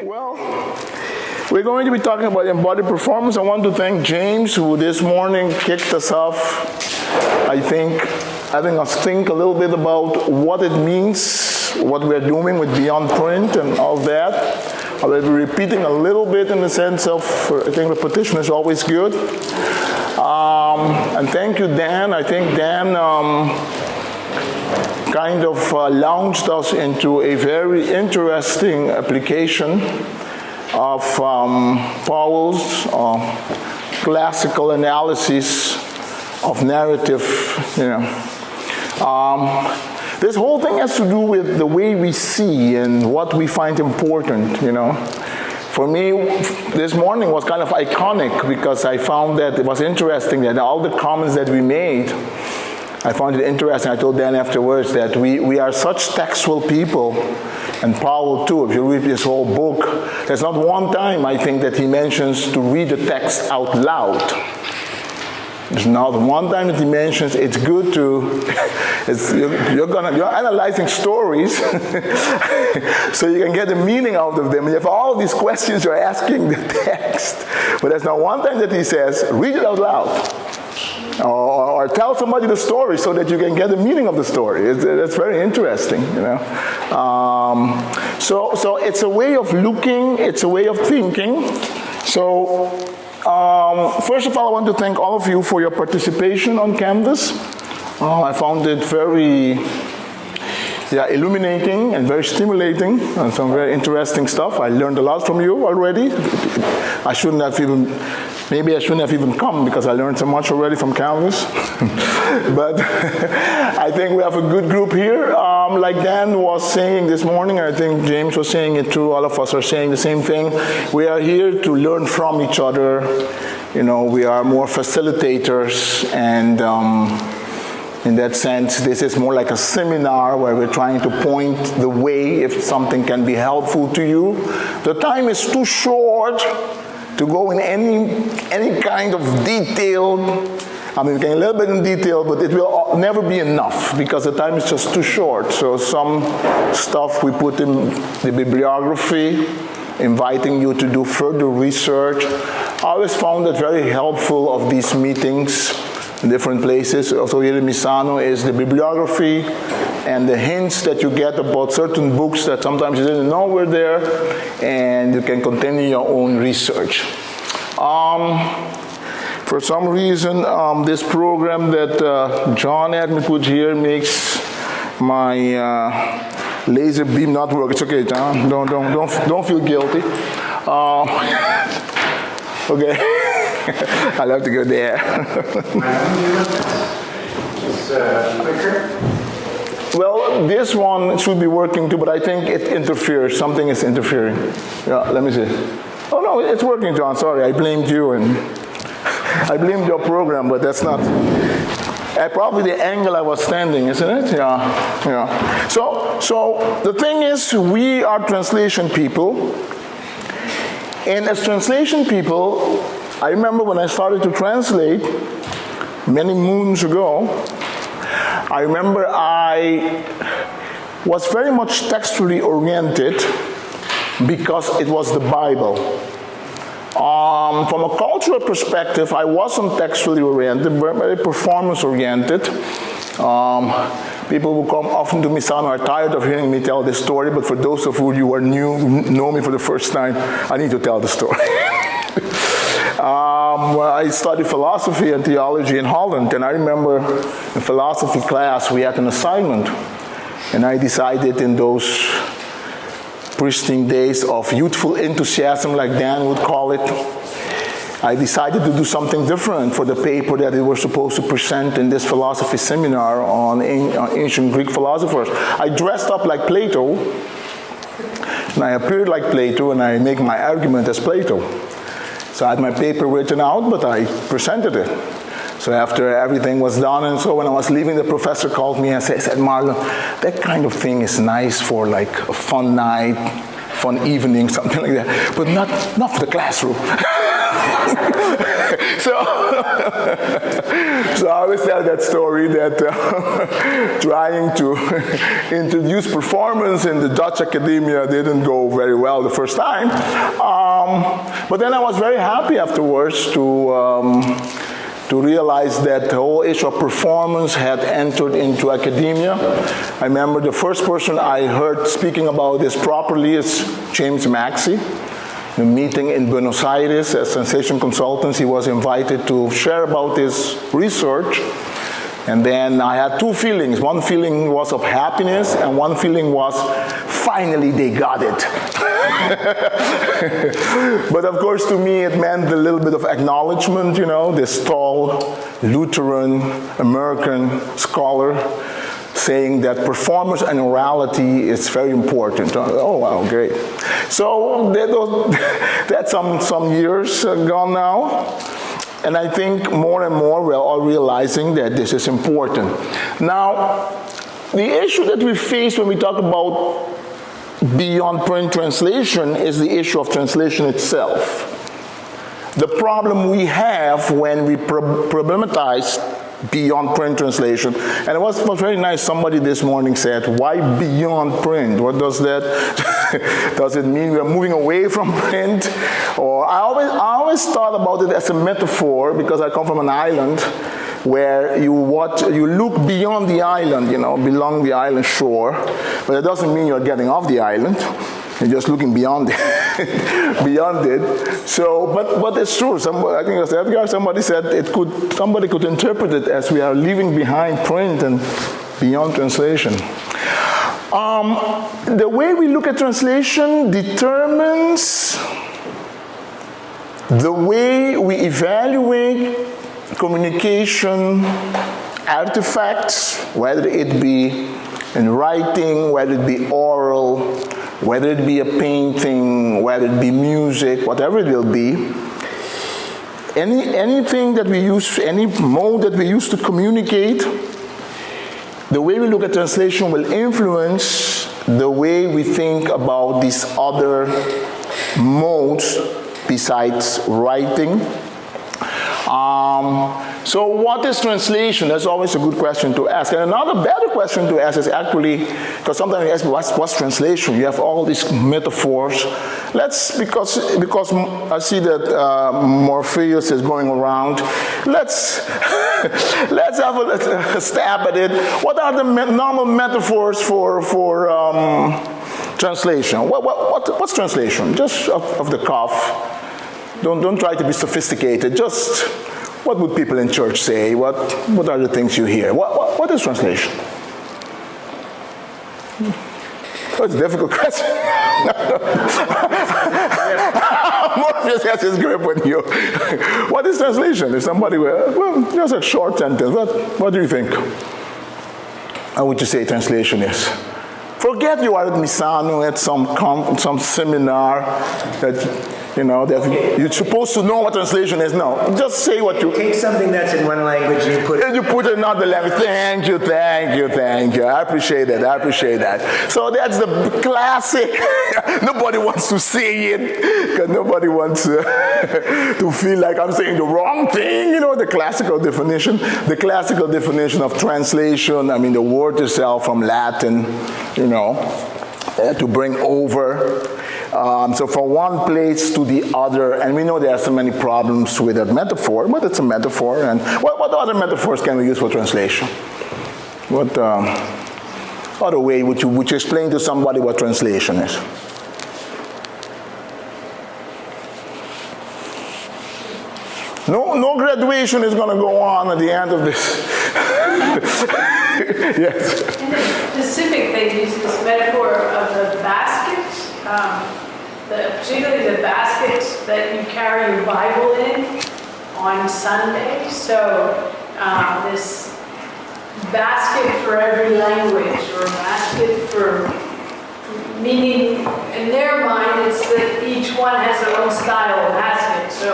Well, we're going to be talking about embodied performance. I want to thank James, who this morning kicked us off, I think, having us think a little bit about what it means, what we're doing with Beyond Print and all that. I will be repeating a little bit in the sense of, I think repetition is always good. And thank you, Dan. I think Dan kind of launched us into a very interesting application of Powell's classical analysis of narrative. This whole thing has to do with the way we see and what we find important, For me, this morning was kind of iconic because I found that it was interesting that all the comments that we made, I found it interesting. I told Dan afterwards that we are such textual people, and Powell too. If you read his whole book, there's not one time I think that he mentions to read the text out loud. There's not one time that he mentions it's good to. You're analyzing stories, so you can get the meaning out of them. You have all these questions you're asking the text, but there's not one time that he says read it out loud. Or tell somebody the story so that you can get the meaning of the story. It's very interesting, So it's a way of looking, it's a way of thinking. So first of all, I want to thank all of you for your participation on Canvas. I found it very illuminating and very stimulating, and some very interesting stuff. I learned a lot from you already. Maybe I shouldn't have even come because I learned so much already from Canvas. But I think we have a good group here. Like Dan was saying this morning, I think James was saying it too, all of us are saying the same thing. We are here to learn from each other. We are more facilitators, and in that sense, this is more like a seminar where we're trying to point the way if something can be helpful to you. The time is too short to go in any kind of detail. I mean, we can a little bit in detail, but it will never be enough because the time is just too short. So some stuff we put in the bibliography, inviting you to do further research. I always found it very helpful of these meetings in different places. Also here in Misano is the bibliography and the hints that you get about certain books that sometimes you didn't know were there, and you can continue your own research. For some reason, this program that John had me put here makes my laser beam not work. It's okay, John. Don't feel guilty. Okay. I'll have to go there. Well, this one should be working too, but I think it interferes. Something is interfering. Yeah, let me see. Oh no, it's working, John. Sorry, I blamed you and I blamed your program, but that's not. Probably the angle I was standing, isn't it? Yeah. So the thing is, we are translation people, and as translation people, I remember when I started to translate many moons ago. I remember I was very much textually oriented because it was the Bible. From a cultural perspective, I wasn't textually oriented, but very performance oriented. People who come often to Misano are tired of hearing me tell this story, but for those of you who are new, know me for the first time, I need to tell the story. I studied philosophy and theology in Holland, and I remember in philosophy class we had an assignment, and I decided in those pristine days of youthful enthusiasm, like Dan would call it, I decided to do something different for the paper that we were supposed to present in this philosophy seminar on ancient Greek philosophers. I dressed up like Plato, and I appeared like Plato, and I make my argument as Plato. So I had my paper written out, but I presented it. So after everything was done, and so when I was leaving, the professor called me and said, Marlon, that kind of thing is nice for like a fun night, fun evening, something like that, but not for the classroom. So I always tell that story that trying to introduce performance in the Dutch academia didn't go very well the first time. But then I was very happy afterwards to realize that the whole issue of performance had entered into academia. I remember the first person I heard speaking about this properly is James Maxey. A meeting in Buenos Aires as sensation consultants, he was invited to share about his research. And then I had two feelings. One feeling was of happiness, and one feeling was, finally they got it. But of course, to me, it meant a little bit of acknowledgement, you know, this tall Lutheran American scholar saying that performance and morality is very important. Oh, wow, great. So that's some years gone now. And I think more and more we're all realizing that this is important. Now, the issue that we face when we talk about beyond print translation is the issue of translation itself. The problem we have when we problematize beyond print translation, and it was very nice, somebody this morning said, why beyond print? What does that, does it mean we're moving away from print? Or I always thought about it as a metaphor, because I come from an island where you look beyond the island, you know, beyond the island shore, but it doesn't mean you're getting off the island. You're just looking beyond it. Beyond it. So, but it's true. I think it was Edgar. Somebody said somebody could interpret it as we are leaving behind print and beyond translation. The way we look at translation determines the way we evaluate communication artifacts, whether it be in writing, whether it be oral, whether it be a painting, whether it be music, whatever it will be. Anything that we use, any mode that we use to communicate, the way we look at translation will influence the way we think about these other modes besides writing. So what is translation? That's always a good question to ask. And another better question to ask is actually, because sometimes you ask me, what's translation? You have all these metaphors. Because I see that Morpheus is going around, let's have a stab at it. What are the normal metaphors for translation? What's translation? Just off the cuff. Don't try to be sophisticated. Just what would people in church say? What are the things you hear? What is translation? That's a difficult question. Morpheus has his grip on you. What is translation? If somebody well, just a short sentence. What do you think? How would you say translation is? Forget you are at Misano at some seminar that that you're supposed to know what translation is. No, just say what you... Take something that's in one language and you put it... And you put it in another language. Thank you. I appreciate that. So that's the classic. Nobody wants to say it, because nobody wants to feel like I'm saying the wrong thing. The classical definition. The classical definition of translation, I mean, the word itself from Latin, to bring over. So from one place to the other, and we know there are so many problems with that metaphor, but it's a metaphor. And what other metaphors can we use for translation? What other way would you explain to somebody what translation is? No graduation is going to go on at the end of this. Yes. In the Pacific, they use this metaphor of the baskets. Particularly the baskets that you carry your Bible in on Sunday. So this basket for every language, or basket for meaning, in their mind, it's that each one has their own style of basket. So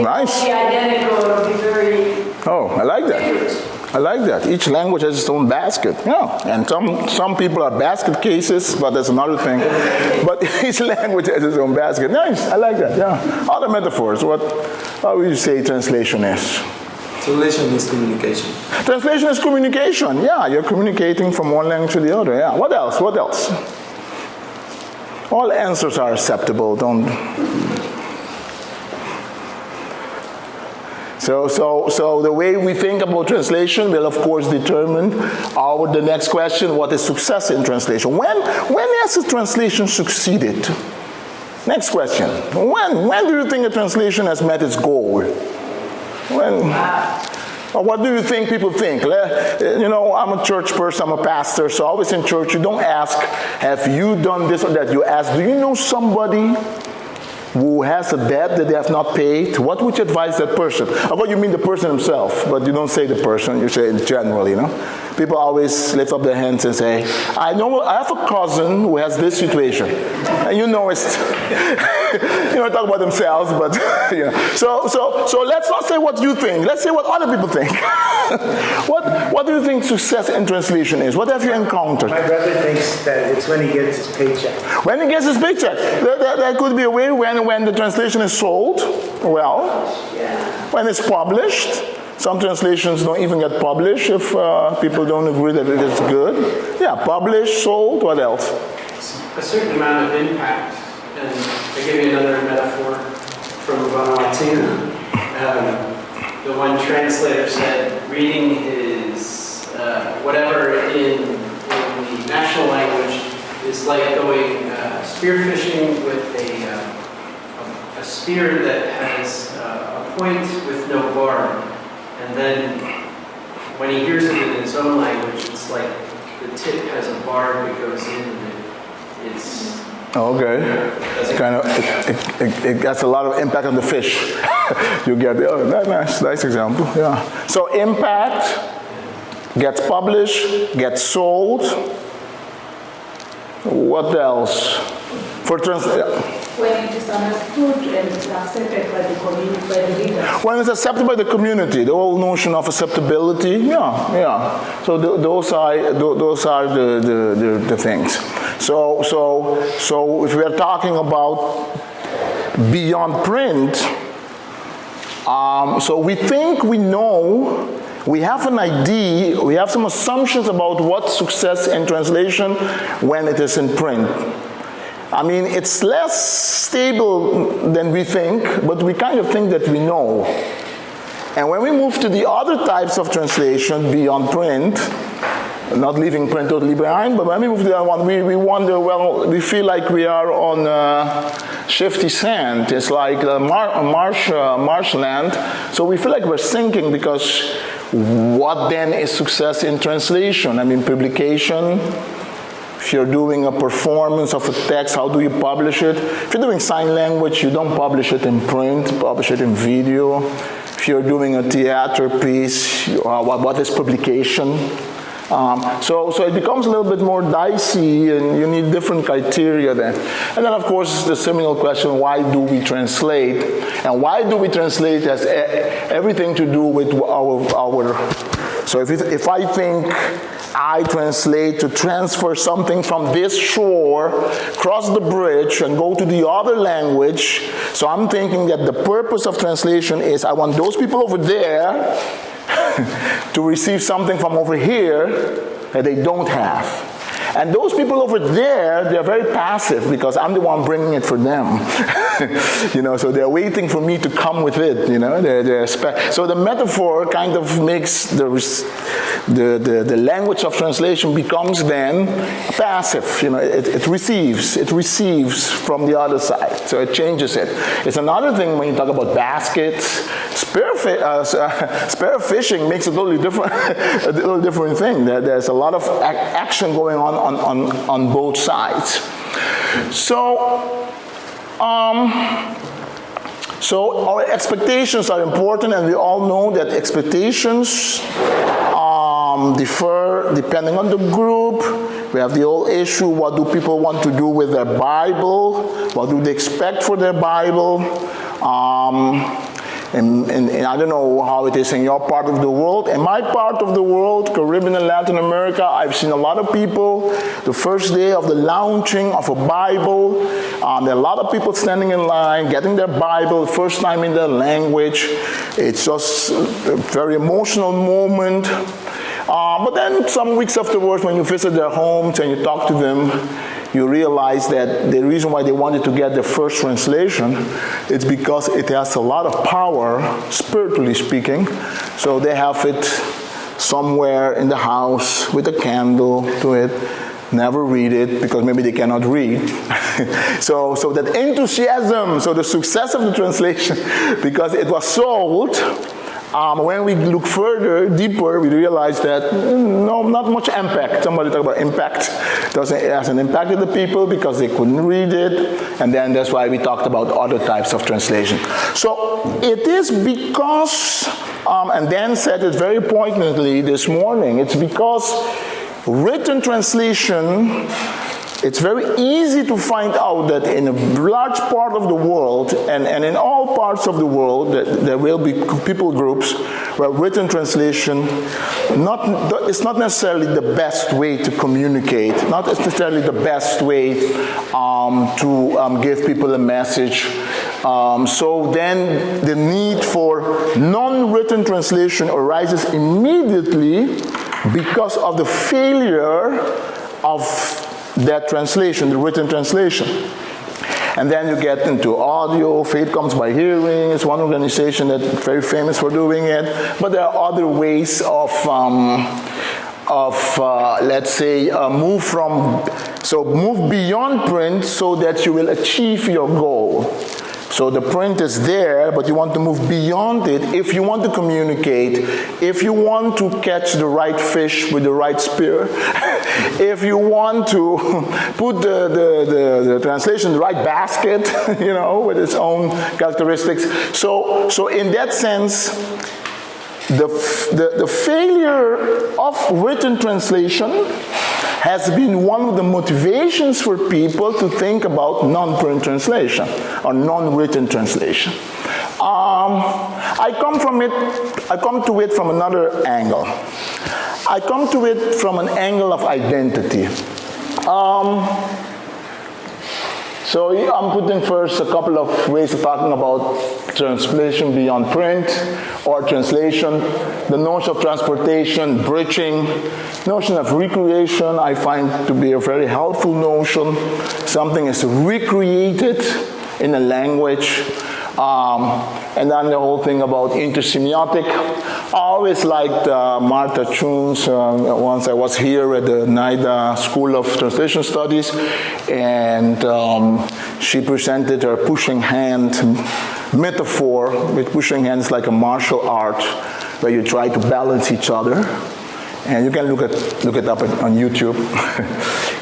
nice. It won't be identical, it'll be very I like that. different. I like that. Each language has its own basket. Yeah. And some people are basket cases, but that's another thing. But each language has its own basket. Nice. I like that. Yeah. Other metaphors. How would you say translation is? Translation is communication. Translation is communication. Yeah, you're communicating from one language to the other. Yeah. What else? What else? All answers are acceptable. So the way we think about translation will, of course, determine the next question: what is success in translation? When has a translation succeeded? Next question: when do you think a translation has met its goal? When? Or what do you think people think? You know, I'm a church person, I'm a pastor, so always in church you don't ask, have you done this or that? You ask, do you know somebody who has a debt that they have not paid? What would you advise that person? Or what you mean the person himself, but you don't say the person, you say in general, you know? People always lift up their hands and say, I have a cousin who has this situation. And you know it's, talk about themselves, but, you know. So let's not say what you think. Let's say what other people think. What do you think success in translation is? What have you encountered? My brother thinks that it's when he gets his paycheck. When he gets his paycheck. That could be a way when the translation is sold. Well, when it's published. Some translations don't even get published if people don't agree that it is good. Yeah, published, sold, what else? A certain amount of impact. And I give you another metaphor from Vanuatu. The one translator said, reading his whatever in the national language is like going spearfishing with a spear that has a point with no barb. And then when he hears it in his own language, it's like the tip has a barb that goes in and it's... Okay. It gets a lot of impact on the fish. You get nice example. Yeah. So impact gets published, gets sold. What else? For when it is understood and accepted by the community, by the readers. When it's accepted by the community, the whole notion of acceptability, yeah. So those are the things. So if we are talking about beyond print, so we think we know, we have an idea, we have some assumptions about what success in translation when it is in print. I mean, it's less stable than we think, but we kind of think that we know. And when we move to the other types of translation beyond print, not leaving print totally behind, but when we move to the other one, we wonder, well, we feel like we are on shifty sand. It's like marshland. So we feel like we're sinking because what then is success in translation? I mean, publication. If you're doing a performance of a text, how do you publish it? If you're doing sign language, you don't publish it in print, publish it in video. If you're doing a theater piece, what is publication? So it becomes a little bit more dicey, and you need different criteria then. And then, of course, the similar question, why do we translate? And why do we translate has everything to do with our so if I think I translate to transfer something from this shore, cross the bridge, and go to the other language, so I'm thinking that the purpose of translation is I want those people over there to receive something from over here that they don't have. And those people over there, they're very passive because I'm the one bringing it for them. So they're waiting for me to come with it, So the metaphor kind of makes the language of translation becomes then passive. It receives from the other side. So it changes it. It's another thing when you talk about baskets. Spear fishing makes a totally different, a little different thing. There's a lot of action going on both sides. So our expectations are important, and we all know that expectations differ depending on the group. We have the whole issue, what do people want to do with their Bible? What do they expect for their Bible? And I don't know how it is in your part of the world. In my part of the world, Caribbean and Latin America, I've seen a lot of people, the first day of the launching of a Bible, there are a lot of people standing in line, getting their Bible, first time in their language. It's just a very emotional moment. But then some weeks afterwards, when you visit their homes and you talk to them, you realize that the reason why they wanted to get the first translation is because it has a lot of power, spiritually speaking. So they have it somewhere in the house with a candle to it. Never read it because maybe they cannot read. so that enthusiasm, so the success of the translation, because it was sold. When we look further, deeper, we realize that no, not much impact. Somebody talked about impact. It hasn't impacted the people because they couldn't read it. And then that's why we talked about other types of translation. So it is because, and Dan said it very poignantly this morning, it's because written translation, it's very easy to find out that in a large part of the world, and in all parts of the world, there will be people groups where written translation it's not necessarily the best way to communicate, not necessarily the best way to give people a message. So then the need for non-written translation arises immediately because of the failure of that translation, the written translation. And then you get into audio. Faith comes by hearing. It's one organization that's very famous for doing it. But there are other ways of let's say, move beyond print so that you will achieve your goal. So the print is there, but you want to move beyond it if you want to communicate, if you want to catch the right fish with the right spear, if you want to put the translation in the right basket, with its own characteristics. So in that sense, the failure of written translation has been one of the motivations for people to think about non-print translation or non-written translation. I come to it from another angle. I come to it from an angle of identity. So I'm putting first a couple of ways of talking about translation beyond print or translation, the notion of transportation, bridging, notion of recreation I find to be a very helpful notion. Something is recreated in a language. And then the whole thing about intersemiotic. I always liked Martha Choon's. Once I was here at the Nida School of Translation Studies, and she presented her pushing hand metaphor. With pushing hands like a martial art, where you try to balance each other. And you can look it up on YouTube.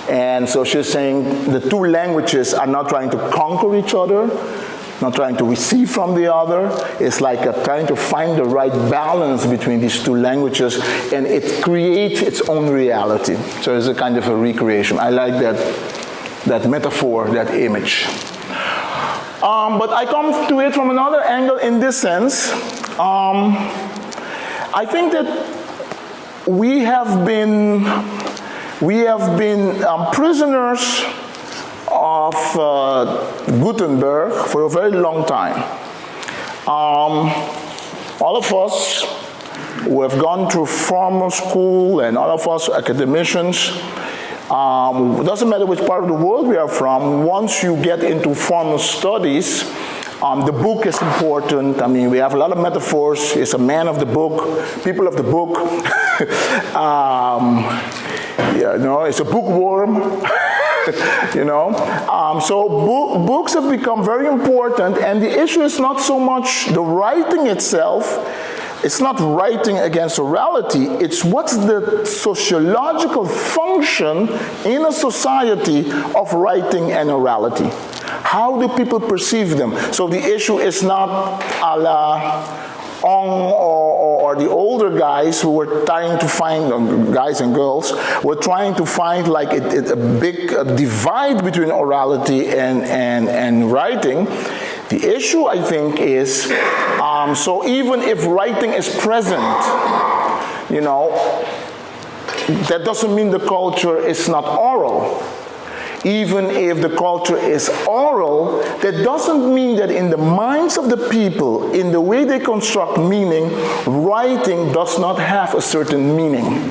And so she's saying the two languages are not trying to conquer each other, not trying to receive from the other. It's like trying to find the right balance between these two languages, and it creates its own reality. So it's a kind of a recreation. I like that metaphor, that image. But I come to it from another angle in this sense. I think that we have been prisoners of Gutenberg for a very long time. All of us who have gone through formal school, and all of us academicians, it doesn't matter which part of the world we are from, once you get into formal studies, the book is important. I mean, we have a lot of metaphors. It's a man of the book, people of the book. It's a bookworm. So books have become very important, and the issue is not so much the writing itself. It's not writing against orality. It's what's the sociological function in a society of writing and orality. How do people perceive them? So the issue is not a la Ong or the older guys who were trying to find, guys and girls, were trying to find like a big divide between orality and writing. The issue, I think, is, so even if writing is present, that doesn't mean the culture is not oral. Even if the culture is oral, that doesn't mean that in the minds of the people, in the way they construct meaning, writing does not have a certain meaning.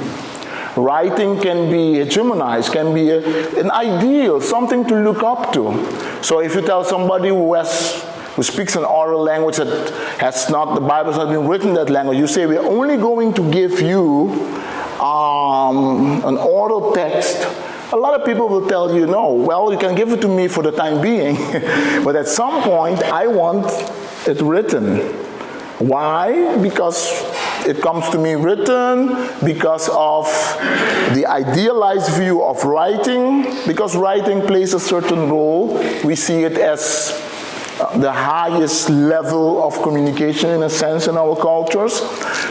Writing can be hegemonized, can be an ideal, something to look up to. So if you tell somebody who speaks an oral language that the Bible has not been written in that language, you say, we're only going to give you an oral text. A lot of people will tell you, no, well, you can give it to me for the time being, but at some point I want it written. Why? Because it comes to me written, because of the idealized view of writing, because writing plays a certain role. We see it as the highest level of communication, in a sense, in our cultures.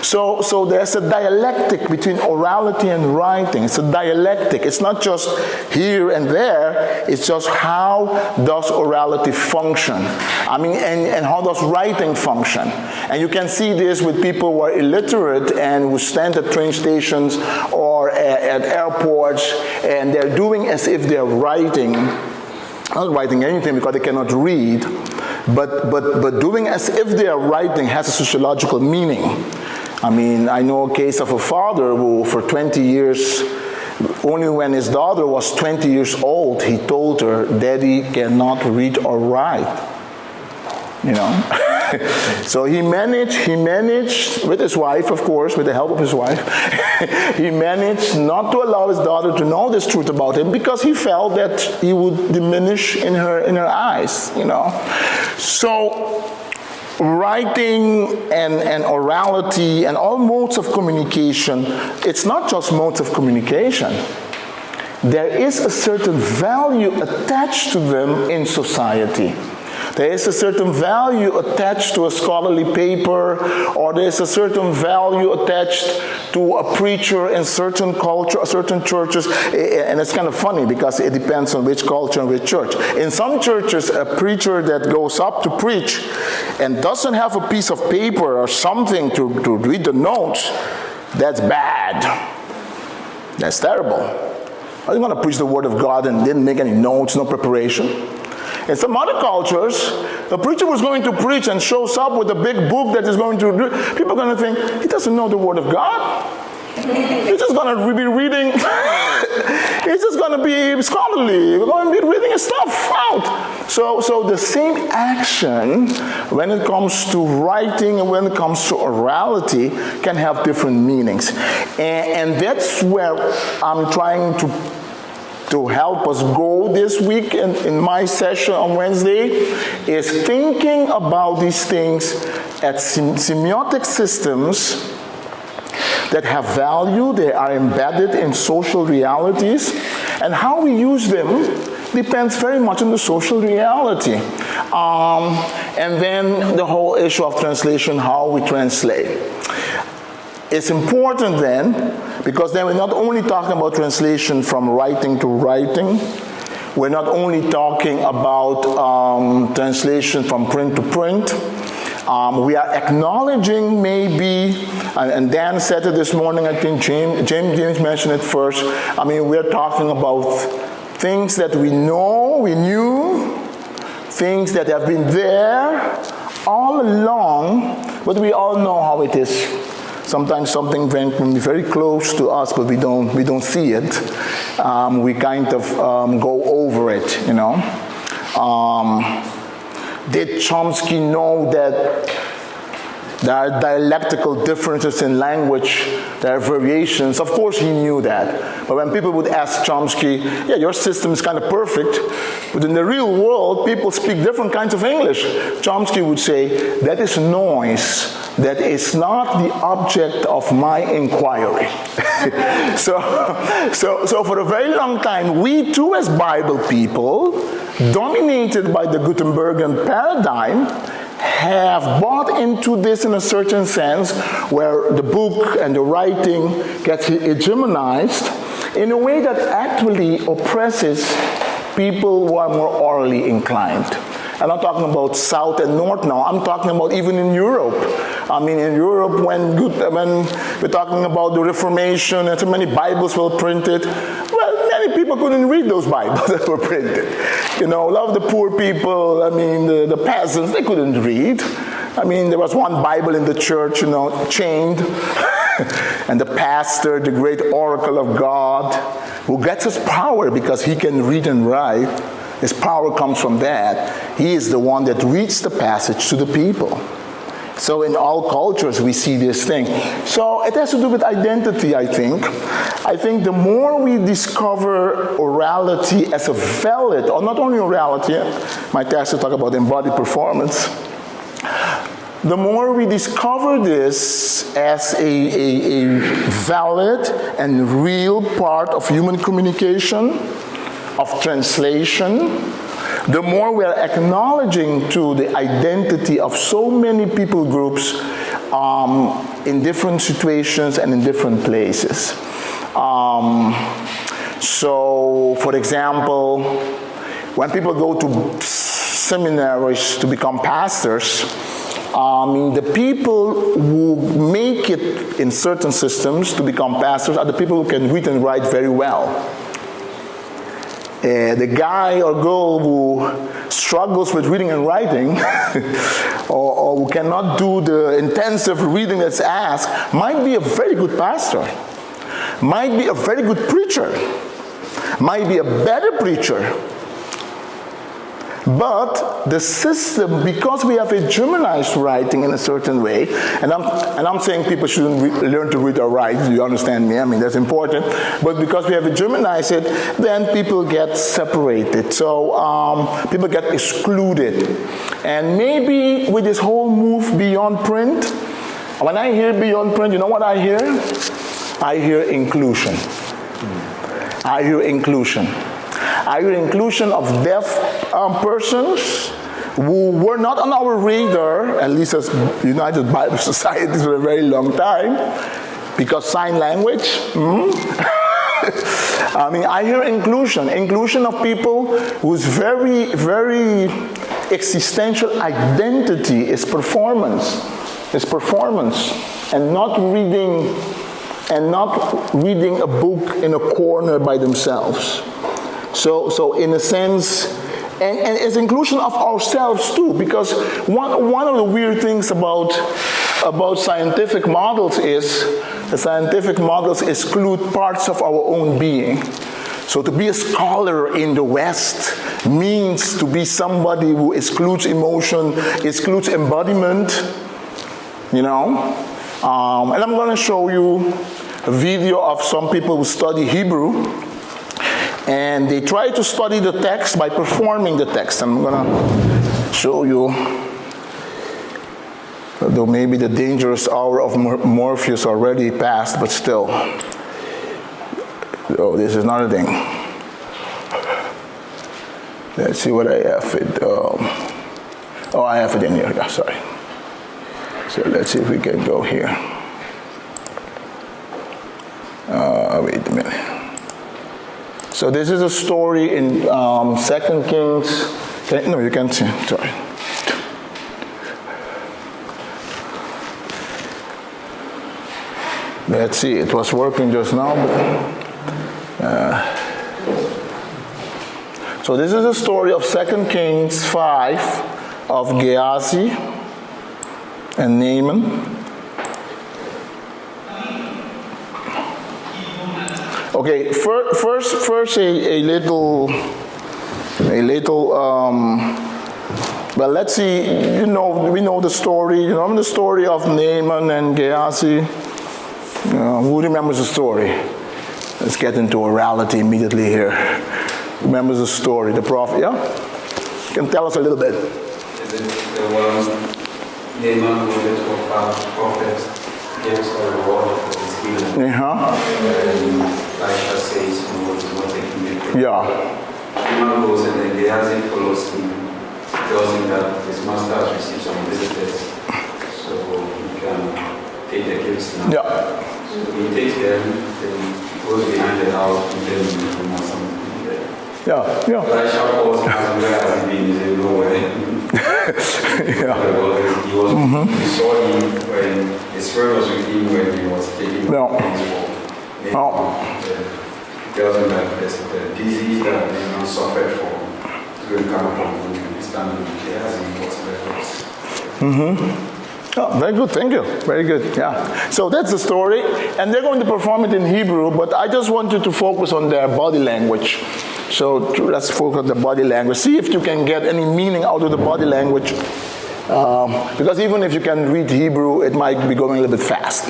So there's a dialectic between orality and writing. It's a dialectic. It's not just here and there. It's just how does orality function? And how does writing function? And you can see this with people who are illiterate and who stand at train stations or at airports, and they're doing as if they're writing. Not writing anything because they cannot read, but doing as if they are writing has a sociological meaning. I know a case of a father who for 20 years, only when his daughter was 20 years old, he told her, Daddy cannot read or write. So he managed, with his wife, of course, with the help of his wife, he managed not to allow his daughter to know this truth about him because he felt that he would diminish in her eyes, So writing and orality and all modes of communication, it's not just modes of communication. There is a certain value attached to them in society. There is a certain value attached to a scholarly paper, or there is a certain value attached to a preacher in certain culture, certain churches. And it's kind of funny because it depends on which culture and which church. In some churches, a preacher that goes up to preach and doesn't have a piece of paper or something to read the notes, that's bad. That's terrible. Are you going to preach the word of God and didn't make any notes, no preparation? In some other cultures, the preacher was going to preach and shows up with a big book that is going to do. People are going to think, he doesn't know the Word of God. He's just going to be reading. He's just going to be scholarly. We're going to be reading his stuff out. So the same action, when it comes to writing and when it comes to orality, can have different meanings. And that's where I'm trying to help us go this week in my session on Wednesday, is thinking about these things as semiotic systems that have value, they are embedded in social realities, and how we use them depends very much on the social reality. And then the whole issue of translation, how we translate. It's important then, because then we're not only talking about translation from writing to writing, we're not only talking about translation from print to print, we are acknowledging maybe, and Dan said it this morning, I think James mentioned it first, we're talking about things that we know, we knew, things that have been there all along, but we all know how it is. Sometimes something can be very close to us, but we don't see it. We kind of go over it, Did Chomsky know that there are dialectical differences in language, there are variations? Of course he knew that. But when people would ask Chomsky, yeah, your system is kind of perfect, but in the real world, people speak different kinds of English. Chomsky would say, that is noise. That is not the object of my inquiry. So for a very long time, we too as Bible people, dominated by the Gutenbergian paradigm, have bought into this in a certain sense, where the book and the writing gets hegemonized in a way that actually oppresses people who are more orally inclined. I'm not talking about South and North now. I'm talking about even in Europe. I mean, in Europe, when we're talking about the Reformation and so many Bibles were printed, well, many people couldn't read those Bibles that were printed. You know, a lot of the poor people, I mean, the peasants, they couldn't read. I mean, there was one Bible in the church, you know, chained. And the pastor, the great oracle of God, who gets his power because he can read and write, his power comes from that. He is the one that reads the passage to the people. So in all cultures we see this thing. So it has to do with identity, I think. I think the more we discover orality as a valid, or not only orality, my text will talk about embodied performance, the more we discover this as a valid and real part of human communication, of translation, the more we are acknowledging to the identity of so many people groups in different situations and in different places. So, for example, when people go to seminaries to become pastors, the people who make it in certain systems to become pastors are the people who can read and write very well. The guy or girl who struggles with reading and writing or who cannot do the intensive reading that's asked might be a very good pastor, might be a very good preacher, might be a better preacher. But the system, because we have a Germanized writing in a certain way, and I'm saying people shouldn't learn to read or write, do you understand me? I mean, that's important. But because we have a Germanized it, then people get separated. So people get excluded. And maybe with this whole move beyond print, when I hear beyond print, you know what I hear? I hear inclusion. I hear inclusion. I hear inclusion of deaf persons who were not on our radar, at least as United Bible Society for a very long time, because sign language. I mean, I hear inclusion of people whose very, very existential identity is performance, and not reading a book in a corner by themselves. So in a sense, and it's inclusion of ourselves too, because one of the weird things about scientific models is the scientific models exclude parts of our own being. So to be a scholar in the West means to be somebody who excludes emotion, excludes embodiment, you know. And I'm going to show you a video of some people who study Hebrew. And they try to study the text by performing the text. I'm going to show you, though maybe the dangerous hour of Morpheus already passed, but still. Oh, this is another thing. Let's see what I have it. Oh, I have it in here. Yeah, sorry. So let's see if we can go here. Wait a minute. So this is a story in 2 Kings. No, you can't see. Sorry. Let's see. It was working just now. So this is a story of 2 Kings 5 of Gehazi and Naaman. Okay, first a little. Well, let's see. We know the story. You know the story of Naaman and Gehazi. Who remembers the story? Let's get into orality immediately here. Remembers the story? The prophet. Yeah, you can tell us a little bit. Naaman was the prophet gave us a reward for his healing. Elisha says, he's not taking it. Yeah. Naaman goes and then Gehazi follows him, tells him that his master has received some visitors, so he can take the gifts now. Yeah. So he takes them, then goes behind the house and tells him something there. Yeah. Elisha calls him, where has he been? He said, nowhere. Yeah. He was, you saw him when his friend was with him when he was taking No. things for tells him that there's a disease that they now suffered from is going to come upon him. This time he has important levels. Oh, very good, thank you. Very good, yeah. So that's the story, and they're going to perform it in Hebrew, but I just want you to focus on their body language. So let's focus on the body language. See if you can get any meaning out of the body language. Because even if you can read Hebrew, it might be going a little bit fast.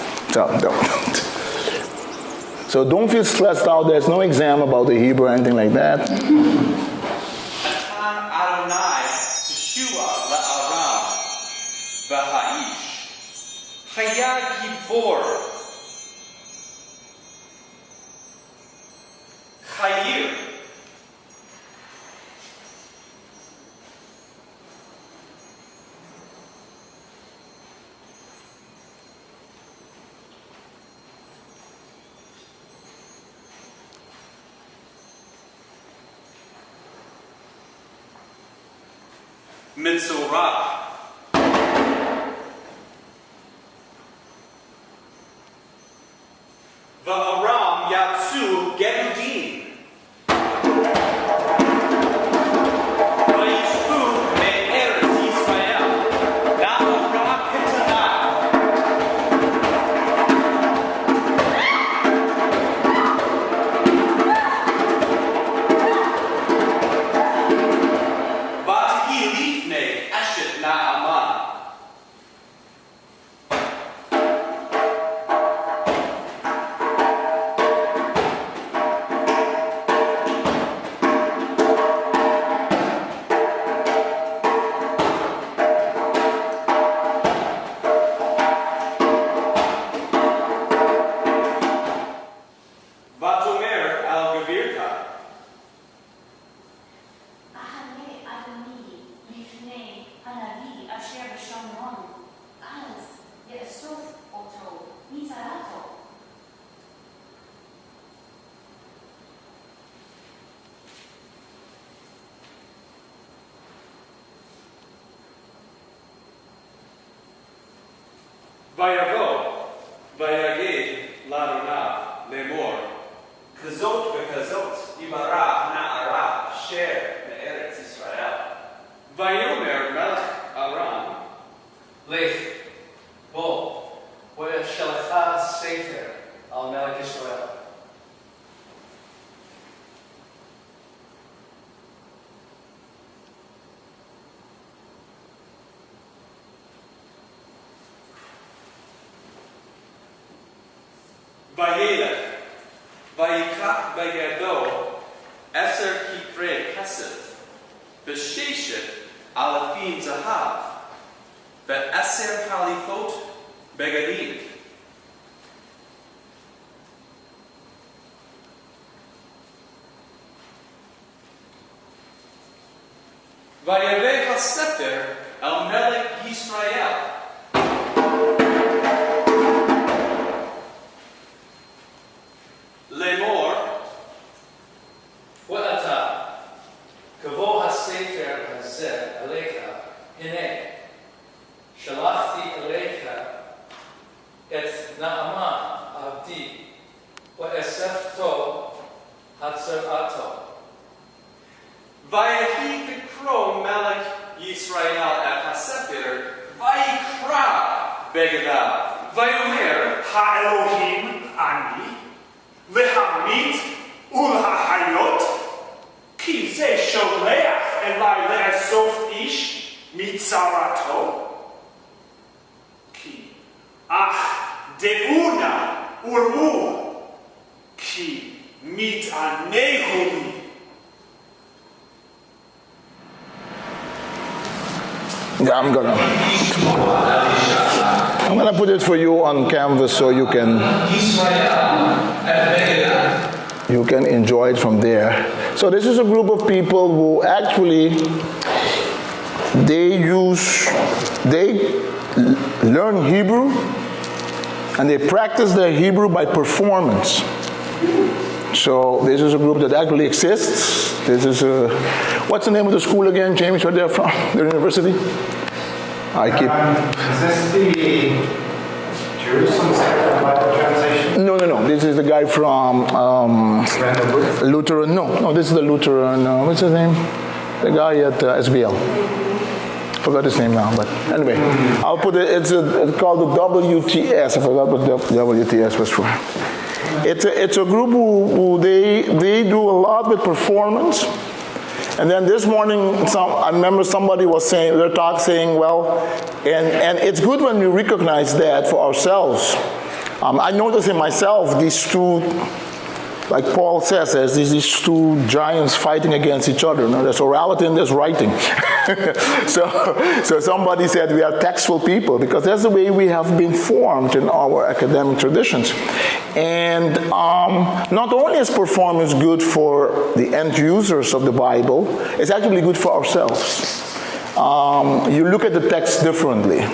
So don't feel stressed out. There's no exam about the Hebrew or anything like that. Adonai, Teshua, La'aram, V'ha'ish, Chaya Gibor, Chayir, Mitzorah, Va'aram Yatsu Gedudim, Va'yishbu Me'eretz Yisrael, Na'ara Ketanah, Va'tihi Lifnei Eshet Na'aman, Va'tomer Al Gavirka, Ahane Adoni, Lifnei, Hanavi, Asher B'Shamron, Az, Ye'esuf Oto, Mitzarato. Vayavo, Vayagid, Ladonav, Lemor, Kazot v'Kazot, Ibarah, Na'ara, Asher, Me'eretz Yisrael. Vayomer Melech Aram, Lech, Bo, Ve'shalacha Sefer, Al Melech Yisrael. Vayelech, Vayikach Bayado, Eser Kiprei Kesef, V'Sheshet Alafim Zahav, Ve'eser Halifot Begadim. Vayaveh HaSefer El Melech Yisrael, Lemor, Wa'ata, Kavo HaSefer Hazeh Alecha, Hine, Shalachti Alecha, Et Na'aman Avdi, Wa'esefto Hatzerato. Vayahi Kikro Melech Yisrael at HaSefer, Vayikra Begadav, Vayomer Ha'elohim ani, lehamit ulha'hayot, ki ze sholeach elai le'asof ish mitzarato, ki ach de'una ur'u, ki mit'anehu li. Yeah, I'm gonna put it for you on canvas so you can enjoy it from there. So this is a group of people who actually they learn Hebrew and they practice their Hebrew by performance. So this is a group that actually exists. This is what's the name of the school again, James? Where they're from? The university? I keep. Is this the Jerusalem Center for Bible Translation? No. This is the guy from Lutheran. No. This is the Lutheran. What's his name? The guy at SBL. Forgot his name now, but anyway, I'll put it. It's called the WTS. I forgot what the WTS was for. It's a group who they do a lot with performance. And then this morning, I remember somebody was saying, well, and it's good when we recognize that for ourselves. I notice in myself these two, like Paul says, there's these two giants fighting against each other. No? There's orality and there's writing. So somebody said we are textual people because that's the way we have been formed in our academic traditions. And not only is performance good for the end users of the Bible, it's actually good for ourselves. You look at the text differently.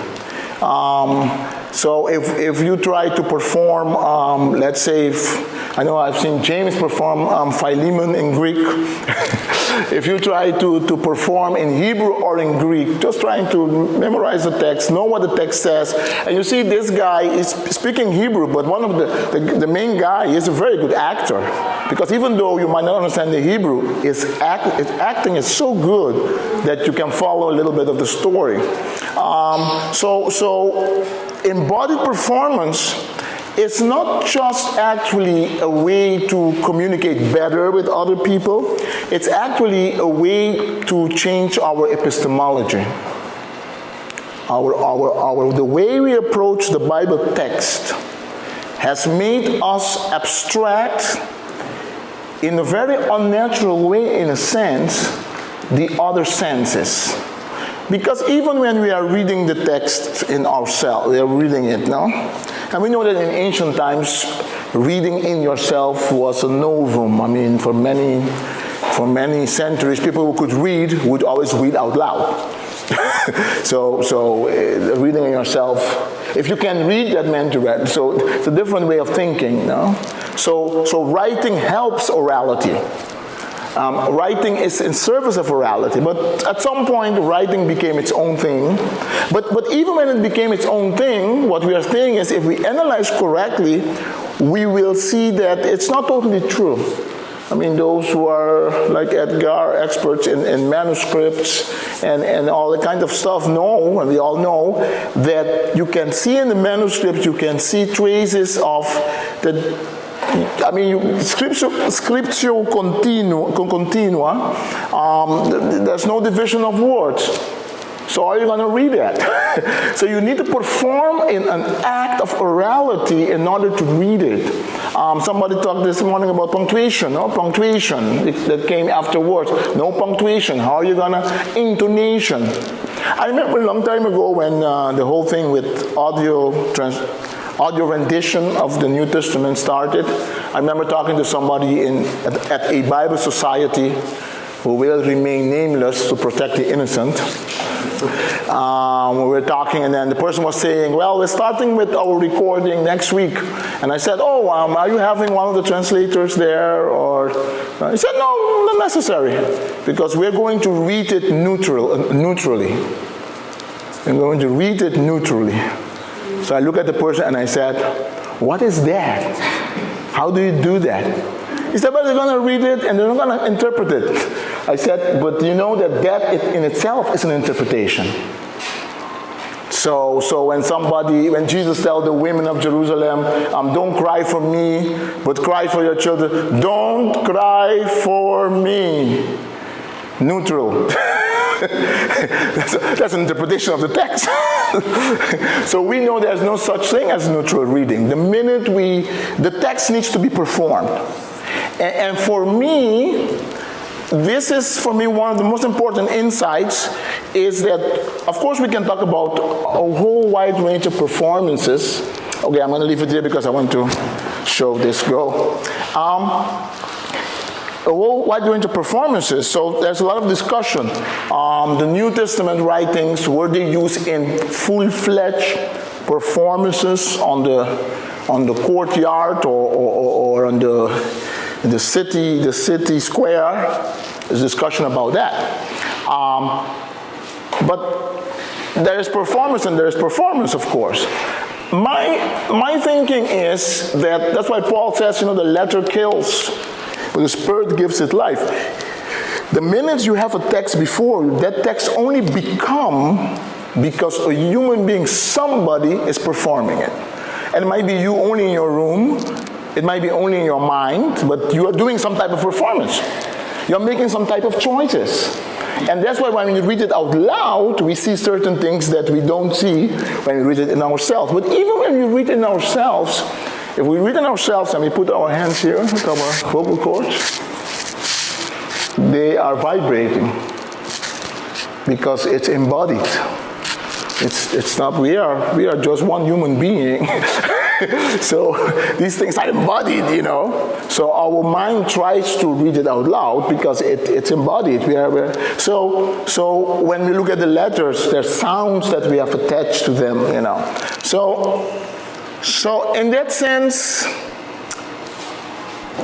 So if you try to perform, let's say, I know I've seen James perform Philemon in Greek. If you try to perform in Hebrew or in Greek, just trying to memorize the text, know what the text says, and you see this guy is speaking Hebrew, but one of the main guy is a very good actor. Because even though you might not understand the Hebrew, his acting is so good that you can follow a little bit of the story. So embodied performance is not just actually a way to communicate better with other people, it's actually a way to change our epistemology. The way we approach the Bible text has made us abstract in a very unnatural way, in a sense, the other senses. Because even when we are reading the text in ourselves, we are reading it, no? And we know that in ancient times, reading in yourself was a novum. I mean, for many centuries, people who could read would always read out loud. So reading in yourself, if you can read, that meant you read. So it's a different way of thinking, no? So writing helps orality. Writing is in service of orality, but at some point writing became its own thing. But even when it became its own thing, what we are saying is if we analyze correctly, we will see that it's not totally true. I mean, those who are like Edgar, experts in manuscripts and all that kind of stuff know, and we all know, that you can see in the manuscript, you can see traces of the scriptio continua, there's no division of words. So are you going to read that? So you need to perform in an act of orality in order to read it. Somebody talked this morning about punctuation. No punctuation that came afterwards. No punctuation. How are you going to? Intonation. I remember a long time ago when the whole thing with audio rendition of the New Testament started. I remember talking to somebody at a Bible society who will remain nameless to protect the innocent. We were talking, and then the person was saying, well, we're starting with our recording next week. And I said, are you having one of the translators there? Or he said, no, not necessary, because we're going to read it neutrally. We're going to read it neutrally. So I look at the person and I said, what is that? How do you do that? He said, well, they're going to read it and they're not going to interpret it. I said, but you know that in itself is an interpretation. So when Jesus tells the women of Jerusalem, don't cry for me, but cry for your children. Don't cry for me. Neutral. That's an interpretation of the text. So we know there's no such thing as neutral reading. The text needs to be performed. And for me, this is for me one of the most important insights is that, of course, we can talk about a whole wide range of performances. Okay, I'm going to leave it here because I want to show this go. A whole wide range of performances, so there's a lot of discussion. The New Testament writings, were they used in full-fledged performances on the courtyard or on the in the city square. There's discussion about that. But there is performance and there is performance, of course. My thinking is that's why Paul says, the letter kills, but the Spirit gives it life. The minute you have a text before you, that text only become because a human being, somebody is performing it. And it might be you only in your room, it might be only in your mind, but you are doing some type of performance. You're making some type of choices. And that's why when we read it out loud, we see certain things that we don't see when we read it in ourselves. But even when we read it in ourselves, if we read it in ourselves and we put our hands here with our vocal cords, they are vibrating because it's embodied. It's not, we are just one human being. So these things are embodied, So our mind tries to read it out loud because it's embodied. So when we look at the letters, there's sounds that we have attached to them, So in that sense,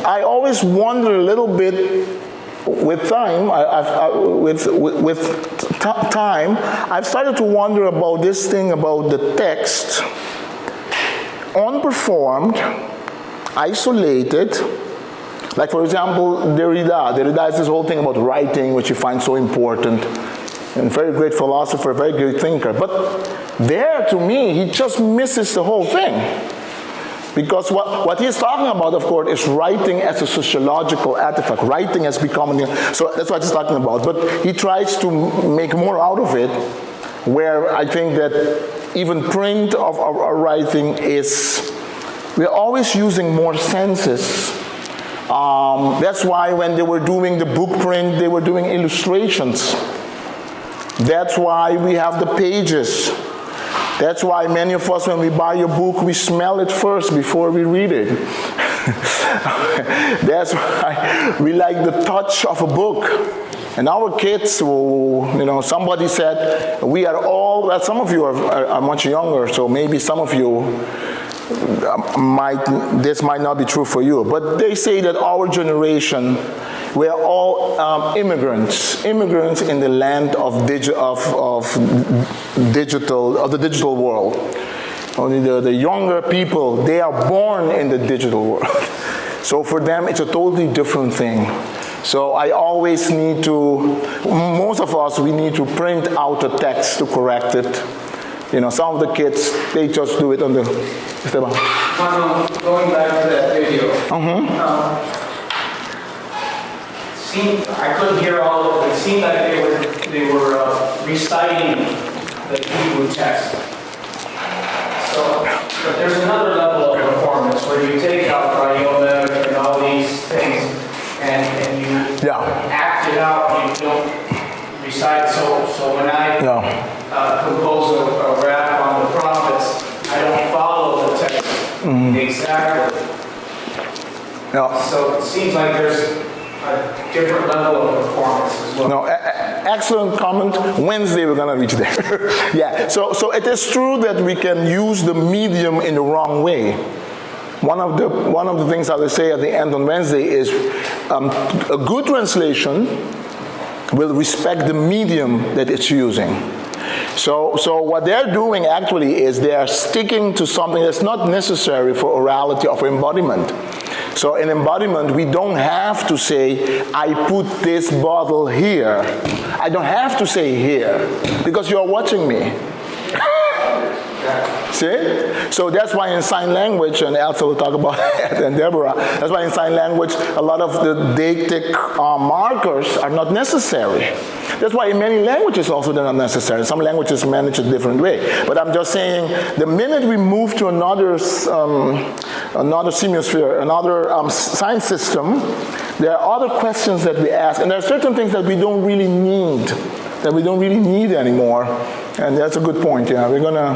I always wonder a little bit. With time, I've started to wonder about this thing about the text, unperformed, isolated. Like for example, Derrida is this whole thing about writing, which you find so important, and very great philosopher, very great thinker. But there, to me, he just misses the whole thing. Because what he's talking about, of course, is writing as a sociological artifact. Writing has become, so that's what he's talking about. But he tries to make more out of it, where I think that even print of our writing is, we're always using more senses. That's why when they were doing the book print, they were doing illustrations. That's why we have the pages. That's why many of us, when we buy a book, we smell it first before we read it. That's why we like the touch of a book. And our kids, somebody said, we are all, well, some of you are much younger, so maybe some of you this might not be true for you, but they say that our generation, we are all immigrants in the land of the digital world. Only the younger people, they are born in the digital world. So for them, it's a totally different thing. So I always most of us, we need to print out a text to correct it. Some of the kids, they just do it on the... Going back to that video. I couldn't hear all of it. It seemed like they were reciting the Hebrew text. But there's another level of performance where you take out Rayona and all these things and you act it out. You don't recite. So when I compose a rap on the prophets, I don't follow the text exactly. So it seems like there's a different level of performance as well. No, excellent comment. Wednesday we're going to reach there. So it is true that we can use the medium in the wrong way. One of the things I will say at the end on Wednesday is a good translation will respect the medium that it's using. So what they're doing actually is they are sticking to something that's not necessary for orality or for embodiment. So in embodiment, we don't have to say, I put this bottle here. I don't have to say here, because you're watching me. See? So that's why in sign language, and Elsa will talk about that, and Deborah, that's why in sign language, a lot of the deictic markers are not necessary. That's why in many languages also they're not necessary. Some languages manage a different way. But I'm just saying, the minute we move to another semiosphere, another sign system, there are other questions that we ask, and there are certain things that we don't really need anymore. And that's a good point. We're gonna.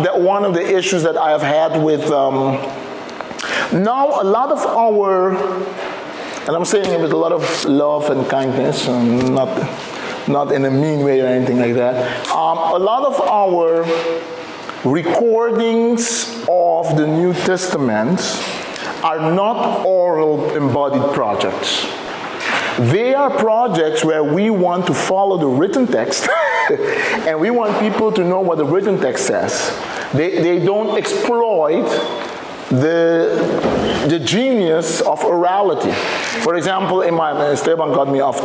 That one of the issues that I have had with now a lot of our, and I'm saying it with a lot of love and kindness, and not in a mean way or anything like that. A lot of our recordings of the New Testament are not oral embodied projects. They are projects where we want to follow the written text and we want people to know what the written text says. They don't exploit the genius of orality. For example, Esteban got me off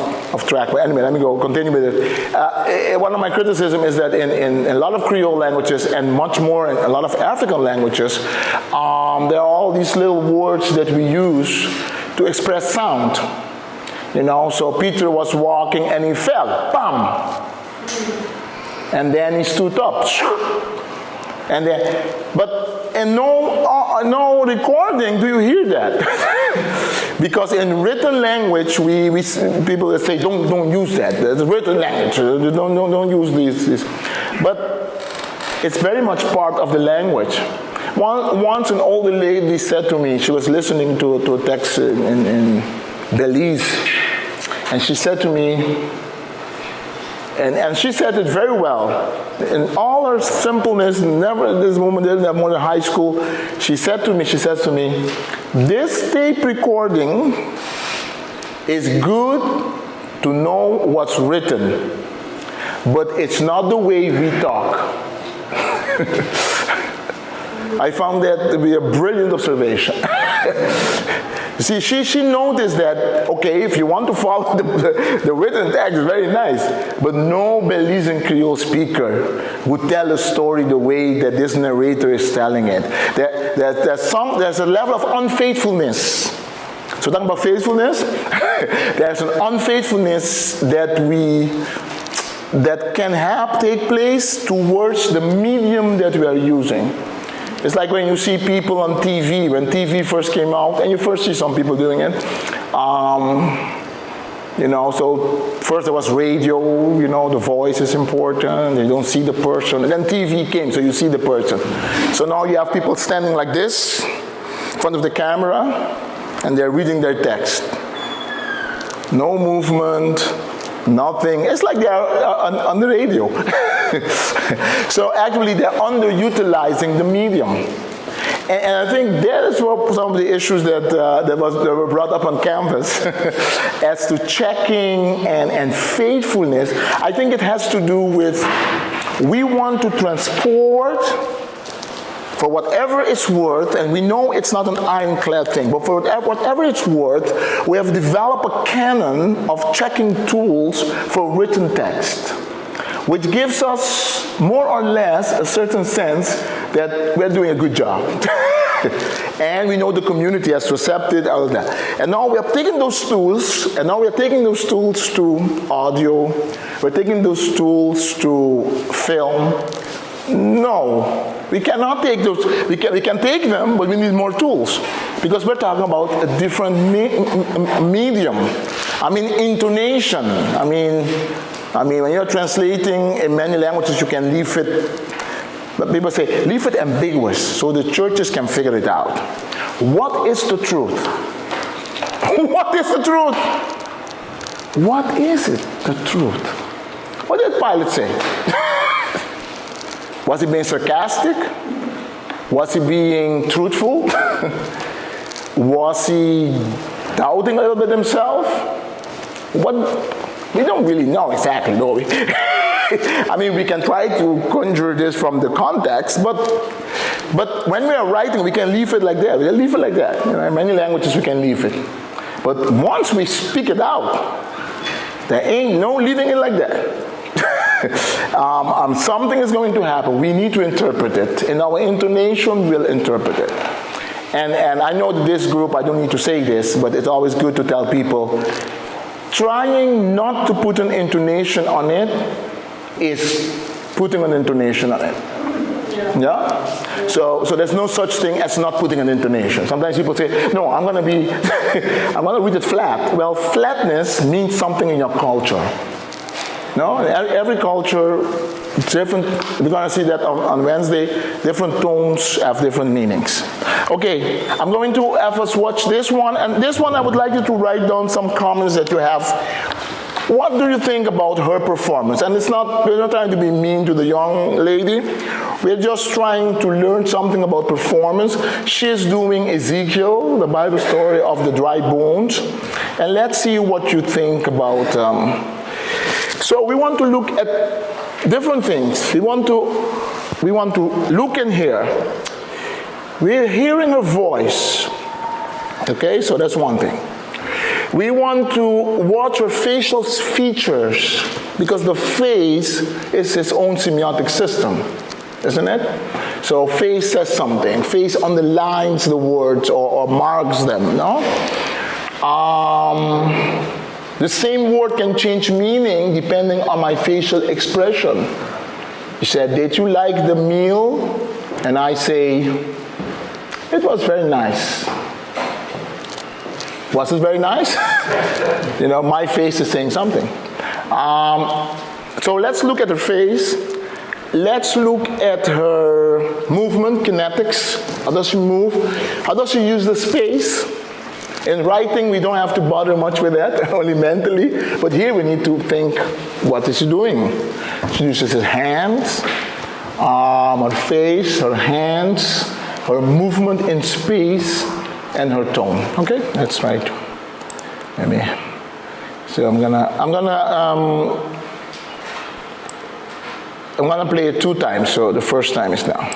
track, but anyway, let me continue with it. One of my criticism is that in a lot of Creole languages and much more in a lot of African languages, there are all these little words that we use to express sound. So Peter was walking and he fell, bam! And then he stood up, and then, but in no recording do you hear that. Because in written language, people that say don't use that. It's written language. Don't use this. But it's very much part of the language. Once an older lady said to me, she was listening to a text in Belize, and she said to me, and she said it very well, in all her simpleness, this woman didn't have more than high school. She says to me, this tape recording is good to know what's written, but it's not the way we talk. I found that to be a brilliant observation. See, she noticed that, okay, if you want to follow the written text, it's very nice, but no Belizean Creole speaker would tell a story the way that this narrator is telling it. There's a level of unfaithfulness. So talking about faithfulness, there's an unfaithfulness that can take place towards the medium that we are using. It's like when you see people on TV, when TV first came out, and you first see some people doing it. So first there was radio, the voice is important, you don't see the person. And then TV came, so you see the person. So now you have people standing like this, in front of the camera, and they're reading their text. No movement, nothing. It's like they are on the radio. So actually they're underutilizing the medium. And I think that is what some of the issues that were brought up on Canvas as to checking and faithfulness. I think it has to do with, we want to transport for whatever it's worth, and we know it's not an ironclad thing, but for whatever it's worth, we have developed a canon of checking tools for written text, which gives us more or less a certain sense that we're doing a good job. And we know the community has accepted all of that. And now we are taking those tools, to audio, we're taking those tools to film. No, we cannot take those. We can take them, but we need more tools, because we're talking about a different medium. I mean, intonation. I mean, when you're translating in many languages, you can leave it. But people say leave it ambiguous, so the churches can figure it out. What is the truth? What is the truth? What is it? The truth. What did Pilate say? Was he being sarcastic? Was he being truthful? Was he doubting a little bit himself? We don't really know exactly, do we? I mean, we can try to conjure this from the context, but when we are writing, we can leave it like that. We can leave it like that. In many languages, we can leave it. But once we speak it out, there ain't no leaving it like that. Something is going to happen. We need to interpret it. In our intonation, we'll interpret it. And I know that this group, I don't need to say this, but it's always good to tell people, trying not to put an intonation on it is putting an intonation on it. Yeah? So there's no such thing as not putting an intonation. Sometimes people say, no, I'm going to read it flat. Well, flatness means something in your culture. No, every culture, different. We're going to see that on Wednesday. Different tones have different meanings. Okay, I'm going to have us watch this one. And this one, I would like you to write down some comments that you have What do you think about her performance? And we're not trying to be mean to the young lady. We're just trying to learn something about performance. She's doing Ezekiel, the Bible story of the dry bones. And let's see what you think about. So we want to look at different things. We want to look in here. We're hearing her voice. Okay, so that's one thing. We want to watch her facial features, because the face is its own semiotic system, isn't it? So face says something. Face underlines the words or marks them, no? The same word can change meaning depending on my facial expression. You said, did you like the meal? And I say, it was very nice. Was it very nice? My face is saying something. So let's look at her face. Let's look at her movement, kinetics. How does she move? How does she use the space? In writing, we don't have to bother much with that, only mentally. But here we need to think, what is she doing? She uses her hands, her face, her hands, her movement in space, and her tone. Okay, that's right. Maybe. So I'm gonna play it 2 times. So the first time is now.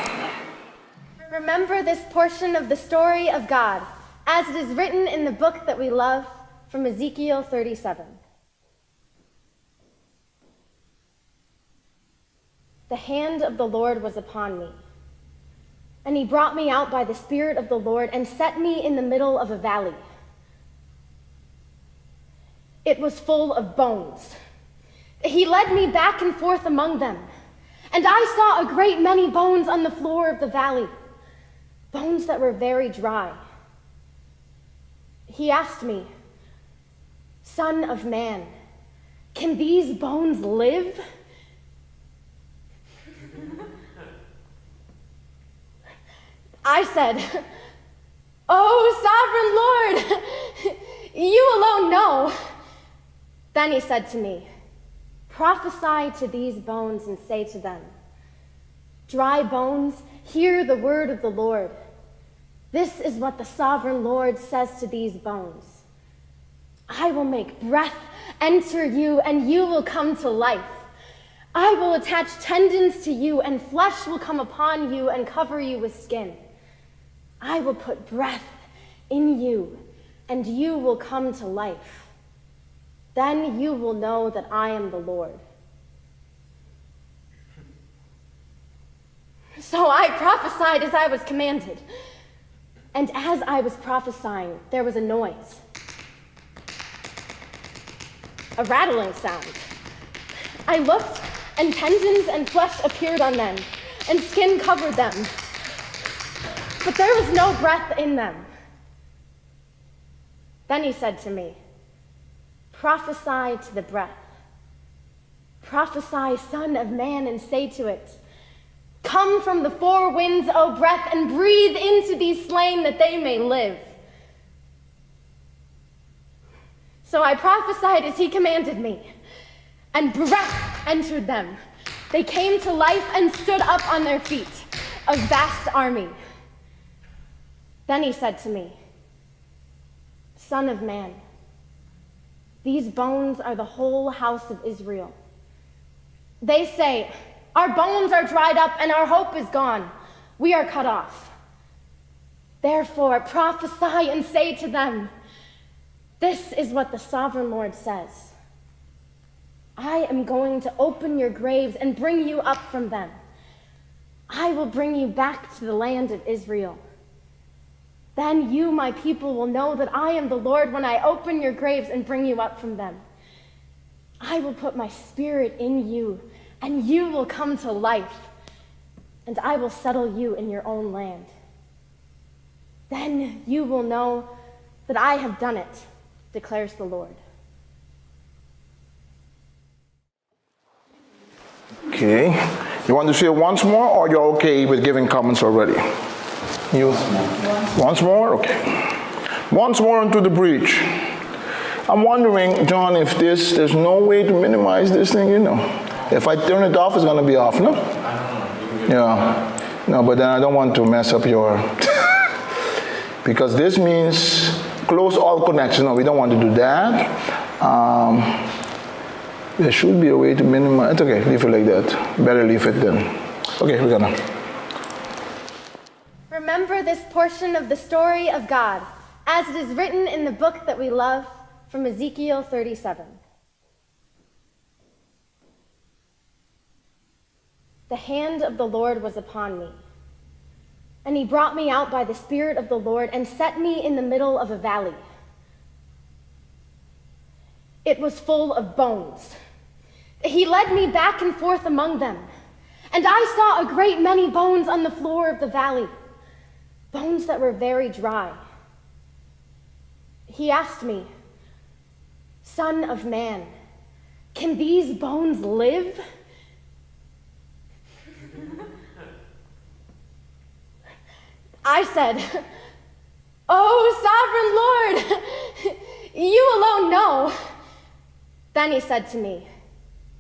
Remember this portion of the story of God, as it is written in the book that we love, from Ezekiel 37. The hand of the Lord was upon me, and he brought me out by the Spirit of the Lord and set me in the middle of a valley. It was full of bones. He led me back and forth among them, and I saw a great many bones on the floor of the valley, bones that were very dry. He asked me, "Son of man, can these bones live?" I said, "Oh, sovereign Lord, you alone know." Then he said to me, "Prophesy to these bones and say to them, dry bones, hear the word of the Lord. This is what the sovereign Lord says to these bones. I will make breath enter you, and you will come to life. I will attach tendons to you, and flesh will come upon you and cover you with skin. I will put breath in you, and you will come to life. Then you will know that I am the Lord." So I prophesied as I was commanded. And as I was prophesying, there was a noise, a rattling sound. I looked, and tendons and flesh appeared on them, and skin covered them. But there was no breath in them. Then he said to me, "Prophesy to the breath. Prophesy, Son of Man, and say to it, come from the 4 winds, O breath, and breathe into these slain that they may live." So I prophesied as he commanded me, and breath entered them. They came to life and stood up on their feet, a vast army. Then he said to me, "Son of man, these bones are the whole house of Israel. They say, our bones are dried up and our hope is gone. We are cut off. Therefore, prophesy and say to them, this is what the sovereign Lord says. I am going to open your graves and bring you up from them. I will bring you back to the land of Israel. Then you, my people, will know that I am the Lord when I open your graves and bring you up from them. I will put my spirit in you, and you will come to life, and I will settle you in your own land. Then you will know that I have done it, declares the Lord." Okay. You want to see it once more, or you're okay with giving comments already? You? Once more? Okay. Once more into the breach. I'm wondering, John, if there's no way to minimize this thing, If I turn it off, it's going to be off, no? Yeah. No, but then I don't want to mess up your... because this means close all connections. No, we don't want to do that. There should be a way to minimize. It's okay, leave it like that. Better leave it then. Okay, we're gonna. Remember this portion of the story of God, as it is written in the book that we love, from Ezekiel 37. The hand of the Lord was upon me, and he brought me out by the Spirit of the Lord and set me in the middle of a valley. It was full of bones. He led me back and forth among them, and I saw a great many bones on the floor of the valley, bones that were very dry. He asked me, "Son of man, can these bones live?" I said, "Oh, sovereign Lord, you alone know." Then he said to me,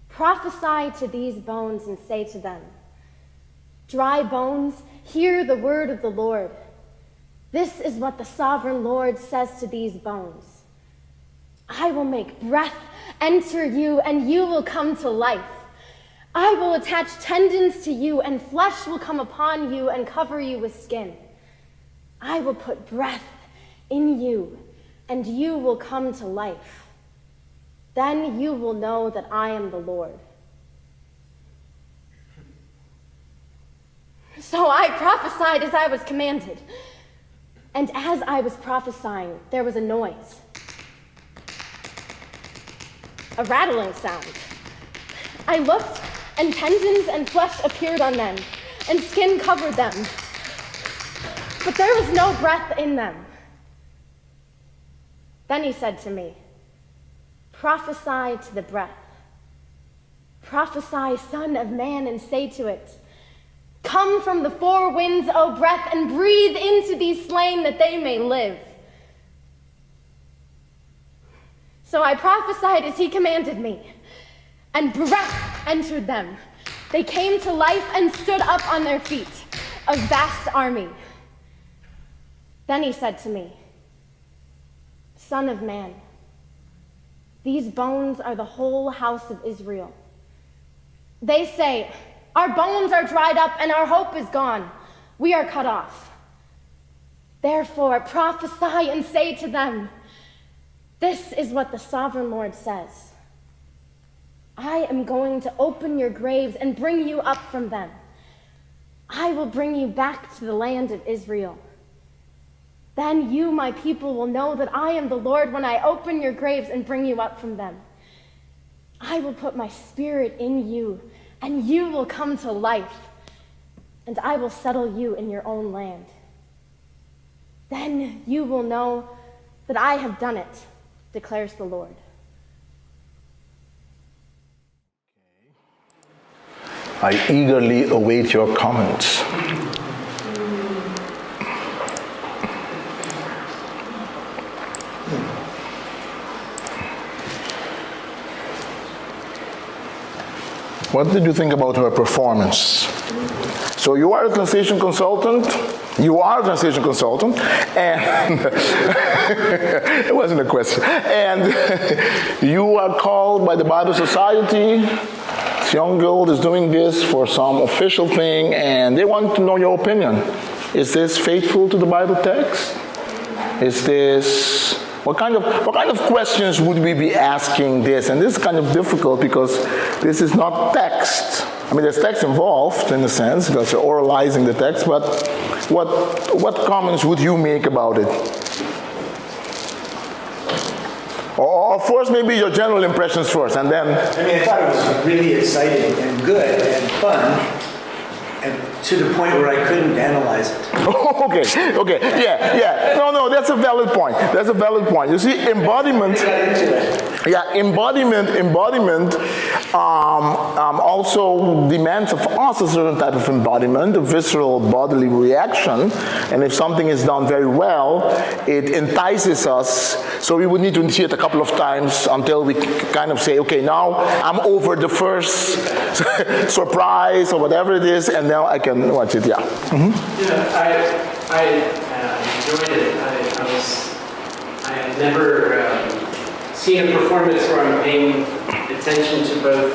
"Prophesy to these bones and say to them, dry bones, hear the word of the Lord. This is what the sovereign Lord says to these bones. I will make breath enter you, and you will come to life. I will attach tendons to you, and flesh will come upon you and cover you with skin. I will put breath in you, and you will come to life. Then you will know that I am the Lord." So I prophesied as I was commanded. And as I was prophesying, there was a noise, a rattling sound. I looked, and tendons and flesh appeared on them, and skin covered them. But there was no breath in them. Then he said to me, "Prophesy to the breath. Prophesy, Son of Man, and say to it, come from the four winds, O breath, and breathe into these slain that they may live." So I prophesied as he commanded me, and breath entered them. They came to life and stood up on their feet, a vast army. Then he said to me, "Son of man, these bones are the whole house of Israel. They say, our bones are dried up and our hope is gone. We are cut off. Therefore, prophesy and say to them, this is what the sovereign Lord says. I am going to open your graves and bring you up from them. I will bring you back to the land of Israel. Then you, my people, will know that I am the Lord when I open your graves and bring you up from them. I will put my spirit in you, and you will come to life, and I will settle you in your own land. Then you will know that I have done it, declares the Lord." I eagerly await your comments. What did you think about her performance? So you are a translation consultant. And it wasn't a question. And you are called by the Bible Society. This young girl is doing this for some official thing, and they want to know your opinion. Is this faithful to the Bible text? Is this... What kind of questions would we be asking this? And this is kind of difficult because this is not text. I mean, there's text involved in a sense because you're oralizing the text, but what comments would you make about it? Or first, maybe your general impressions first, and then... I mean, I thought it was really exciting and good and fun, and to the point where I couldn't analyze it. Okay, yeah. No, that's a valid point. You see, embodiment. Yeah, embodiment also demands of us a certain type of embodiment, a visceral bodily reaction, and if something is done very well, it entices us, so we would need to see it a couple of times until we kind of say, okay, now I'm over the first surprise or whatever it is, and now I can watch it, yeah. Mm-hmm. I enjoyed it. I had never seen a performance where I'm paying attention to both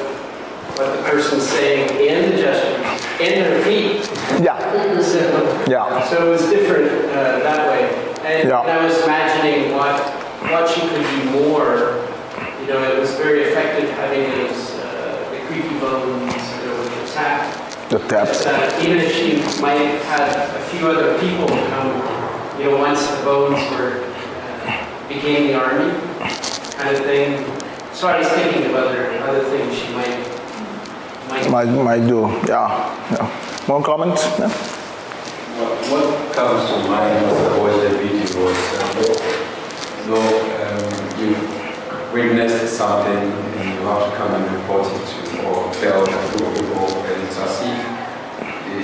what the person's saying and the gestures and their feet. Yeah. So it was different that way. And I was imagining what she could do more. You know, it was very effective having those the creaky bones, with the tap. The taps. Even if she might have had a few other people come, once the bones became the army kind of thing. So I was thinking of other things she might do, yeah. More comments? Yeah? What comes to mind as I watched the video was, you've witnessed something and you have to come and report it to or tell the people, and it's as if they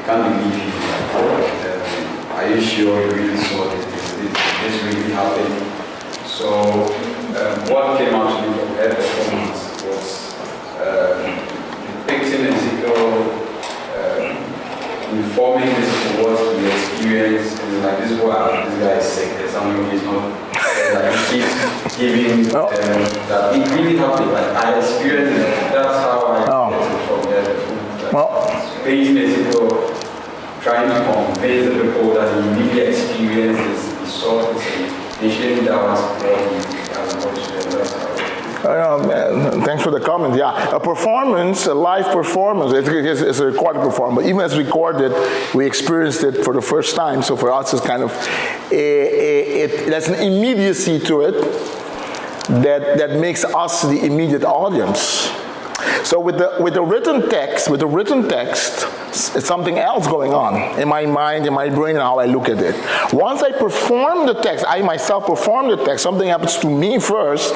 can't believe you. Are you sure you really saw this? This really happened? So what came out to me from her performance was depicting Ezekiel informing this of what he experienced, and like this guy is sick, there's something he's not, like he keeps giving that it really happened, like I experienced it, that's how I get it from there. Painting Ezekiel, trying to convince the people that he really experienced this, he saw this, and initially that was what he has watched them, that's how thanks for the comment. Yeah, a performance, a live performance, it's a recorded performance. But even as recorded, we experienced it for the first time. So for us, it's kind of there's an immediacy to it that makes us the immediate audience. So with the written text, it's something else going on in my mind, in my brain, and how I look at it. Once I perform the text, I myself perform the text, something happens to me first,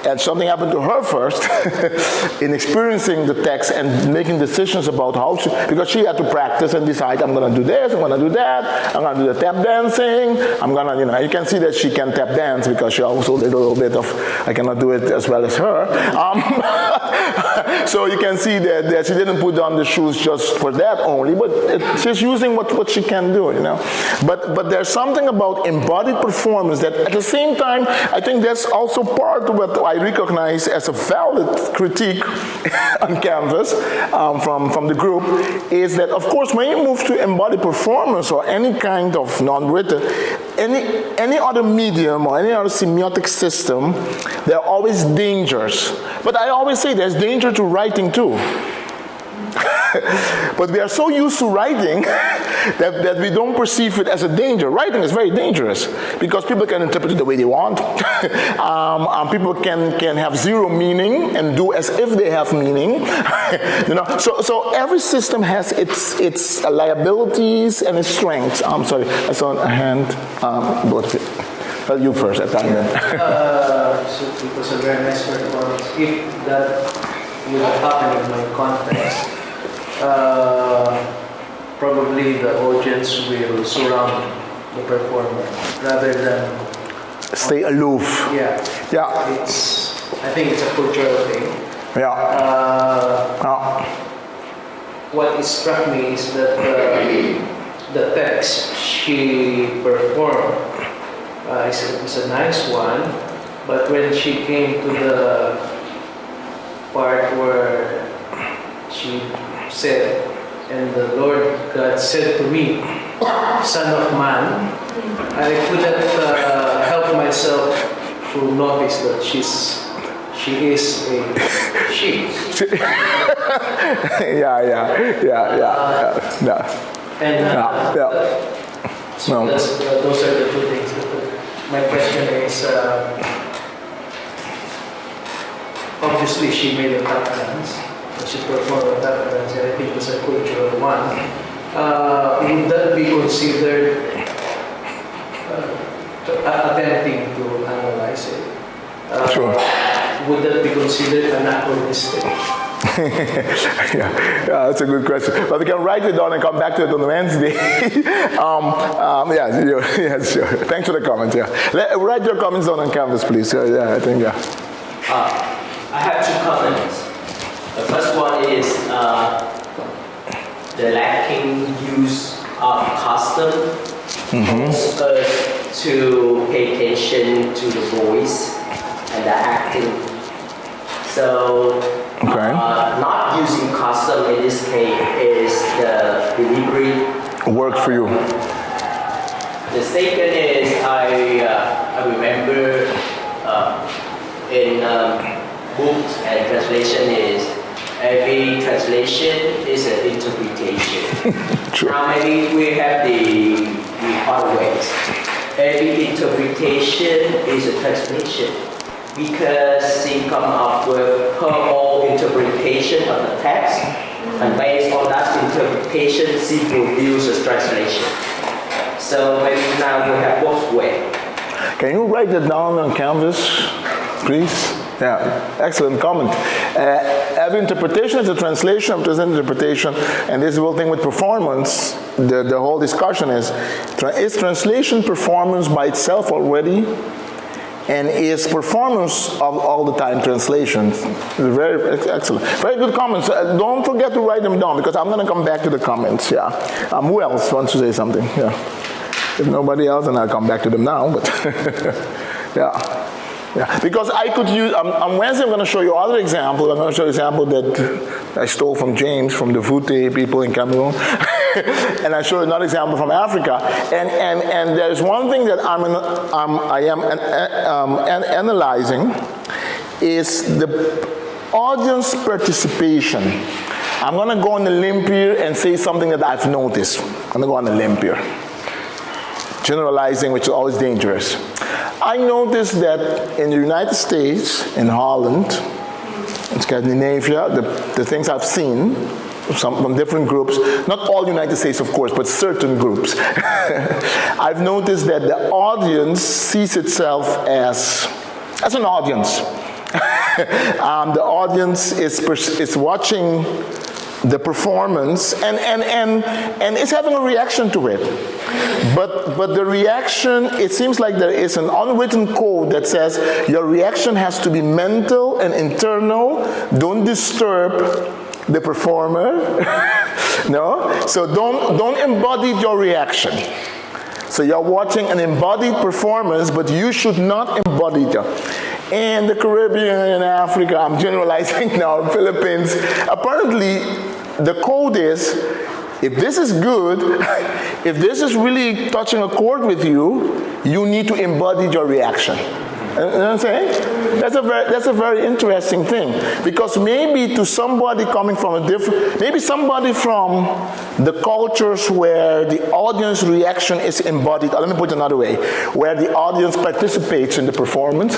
and something happened to her first in experiencing the text and making decisions about how because she had to practice and decide, I'm going to do this, I'm going to do that, I'm going to do the tap dancing, I'm going to, you can see that she can tap dance because she also did a little bit of, I cannot do it as well as her. So you can see that she didn't put on the shoes just for that only, but she's using what she can do, But there's something about embodied performance that at the same time, I think that's also part of what I recognize as a valid critique on canvas from the group, is that of course when you move to embodied performance or any kind of non-written, any other medium or any other semiotic system, there are always dangers. But I always say there's danger to writing too. But we are so used to writing that we don't perceive it as a danger. Writing is very dangerous because people can interpret it the way they want. People can have zero meaning and do as if they have meaning. So every system has its liabilities and its strengths. I'm sorry, I saw a hand. You first, at time then. So it was a very nice performance. If that would happen in my context, probably the audience will surround the performer rather than stay aloof. Yeah. I think it's a cultural thing. What struck me is that the text she performed is a nice one, but when she came to the part where she said, and the Lord God said to me, Son of man, I couldn't help myself to notice that she is a she. So those are the two things. My question is, obviously she made a tap dance, she performed a tap dance, and I think it's a cultural one. Would that be considered attempting to analyze it? Sure. would that be considered anachronistic? Yeah, that's a good question. But we can write it down and come back to it on Wednesday. Yeah, sure. Thanks for the comments. Yeah, write your comments down on Canvas, please. Yeah, I think I have two comments. The first one is the lacking use of custom forces us to pay attention to the voice and the acting. So. Not using custom in this case is the delivery. Works for you. The second is I remember in books and translation is every translation is an interpretation. Now maybe we have the other ways. Every interpretation is a translation. Because she come up with her own interpretation of the text, and based on that interpretation, she produces a translation. So maybe now we have both ways. Can you write that down on Canvas, please? Yeah, excellent comment. Every interpretation is a translation of this interpretation, and this whole thing with performance, the whole discussion is translation performance by itself already? And is performance of all the time translations. Very excellent. Very good comments. Don't forget to write them down because I'm going to come back to the comments. Yeah. Who else wants to say something? Yeah. If nobody else, then I'll come back to them now. But yeah. Yeah. Because I could use, on Wednesday I'm going to show you other examples. I'm going to show you an example that I stole from James, from the Vute people in Cameroon. And I show you another example from Africa. And there's one thing that I am analyzing is the audience participation. I'm going to go on a limb here and say something that I've noticed. I'm going to go on a limb here. Generalizing, which is always dangerous. I noticed that in the United States, in Holland, in Scandinavia, the things I've seen from different groups, not all United States of course, but certain groups, I've noticed that the audience sees itself as an audience. The audience is watching the performance and is having a reaction to it. But the reaction, it seems like there is an unwritten code that says your reaction has to be mental and internal. Don't disturb the performer. No? So don't embody your reaction. So you're watching an embodied performance, but you should not embody it. In the Caribbean, in Africa, I'm generalizing now, Philippines, apparently the code is, if this is good, if this is really touching a chord with you, you need to embody your reaction. You know what I'm saying? That's a very interesting thing. Because maybe to somebody coming from a different, maybe somebody from the cultures where the audience reaction is embodied, let me put it another way, where the audience participates in the performance,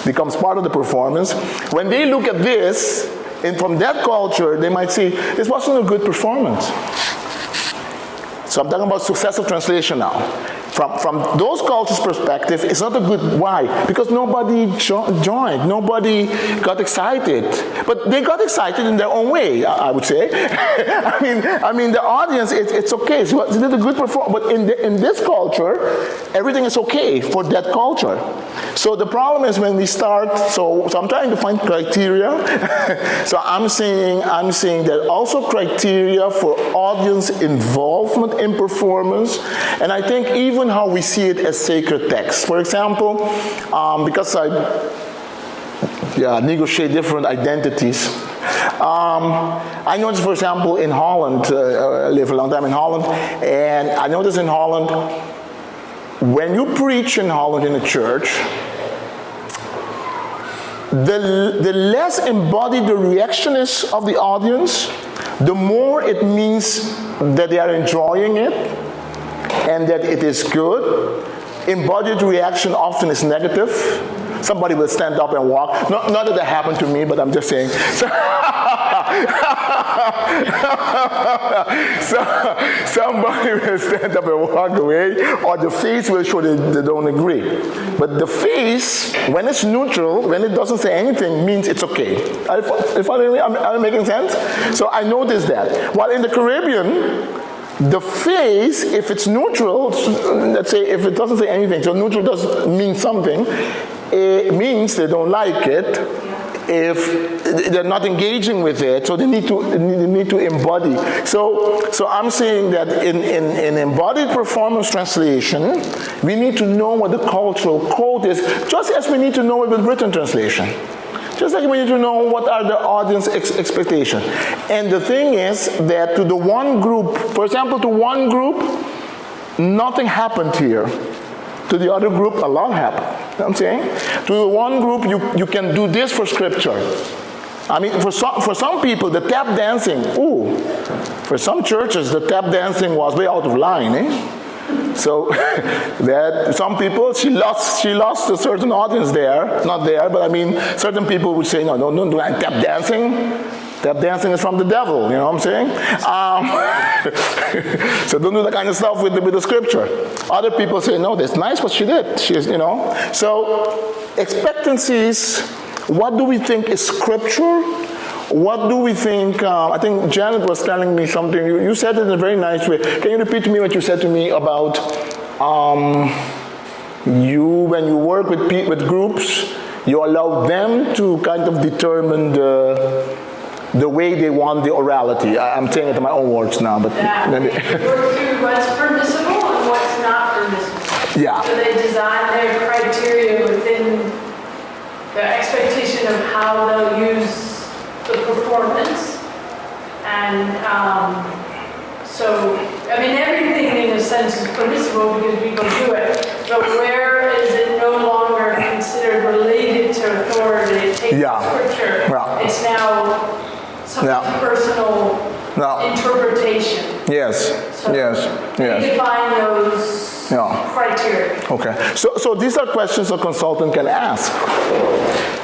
becomes part of the performance, when they look at this, and from that culture, they might say, this wasn't a good performance. So I'm talking about successive translation now. From those cultures' perspective, it's not a good, why? Because nobody joined, nobody got excited. But they got excited in their own way, I would say. I mean, the audience, it's okay. It's a good performance. But in this culture, everything is okay for that culture. So the problem is when we start, so I'm trying to find criteria. So I'm saying that also criteria for audience involvement in performance, and I think even how we see it as sacred text. For example, because I negotiate different identities, I noticed, for example, in Holland, I live a long time in Holland, and I noticed in Holland, when you preach in Holland in a church, the less embodied the reaction is of the audience, the more it means that they are enjoying it and that it is good. Embodied reaction often is negative. Somebody will stand up and walk. Not that that happened to me, but I'm just saying. So somebody will stand up and walk away, or the face will show they don't agree. But the face, when it's neutral, when it doesn't say anything, means it's okay. Are you making sense? So I noticed that. While in the Caribbean, the face, if it's neutral, let's say if it doesn't say anything, so neutral does mean something, it means they don't like it. If they're not engaging with it, so they need to embody. So I'm saying that in embodied performance translation, we need to know what the cultural code is, just as we need to know it with written translation. Just like we need to know what are the audience expectations. And the thing is that to the one group, for example, to one group, nothing happened here. To the other group, a lot happened. You know what I'm saying? To the one group, you can do this for scripture. I mean, for some people, the tap dancing, for some churches, the tap dancing was way out of line, So that some people, she lost a certain audience there, not there, but I mean, certain people would say, no, don't do tap dancing. Tap dancing is from the devil, you know what I'm saying? So don't do that kind of stuff with the scripture. Other people say, no, that's nice what she did. She's, you know. So expectancies, what do we think is scripture? What do we think, I think Janet was telling me something, you said it in a very nice way. Can you repeat to me what you said to me about when you work with groups, you allow them to kind of determine the way they want the orality. I'm saying it in my own words now, but maybe. Work through what's permissible and what's not permissible. Yeah. So they design their criteria within the expectation of how they'll use the performance. And so, I mean, everything in a sense is permissible because people do it. But where is it no longer considered related to authority? It takes scripture. Yeah. It's now something personal interpretation. Yes. So we define those criteria. Okay. So these are questions a consultant can ask.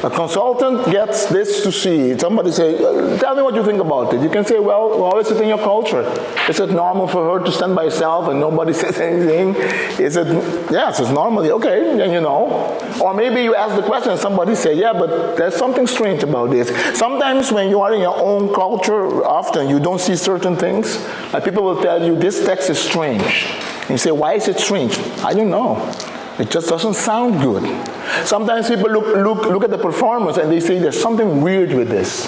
A consultant gets this to see. Somebody say, tell me what you think about it. You can say, well, how is it in your culture? Is it normal for her to stand by herself and nobody says anything? Is it, yes, it's normally, okay, then you know. Or maybe you ask the question and somebody say, yeah, but there's something strange about this. Sometimes when you are in your own culture, often you don't see certain things. Like people will tell you, this text is strange. And you say, why is it strange? I don't know. It just doesn't sound good. Sometimes people look at the performance and they say there's something weird with this.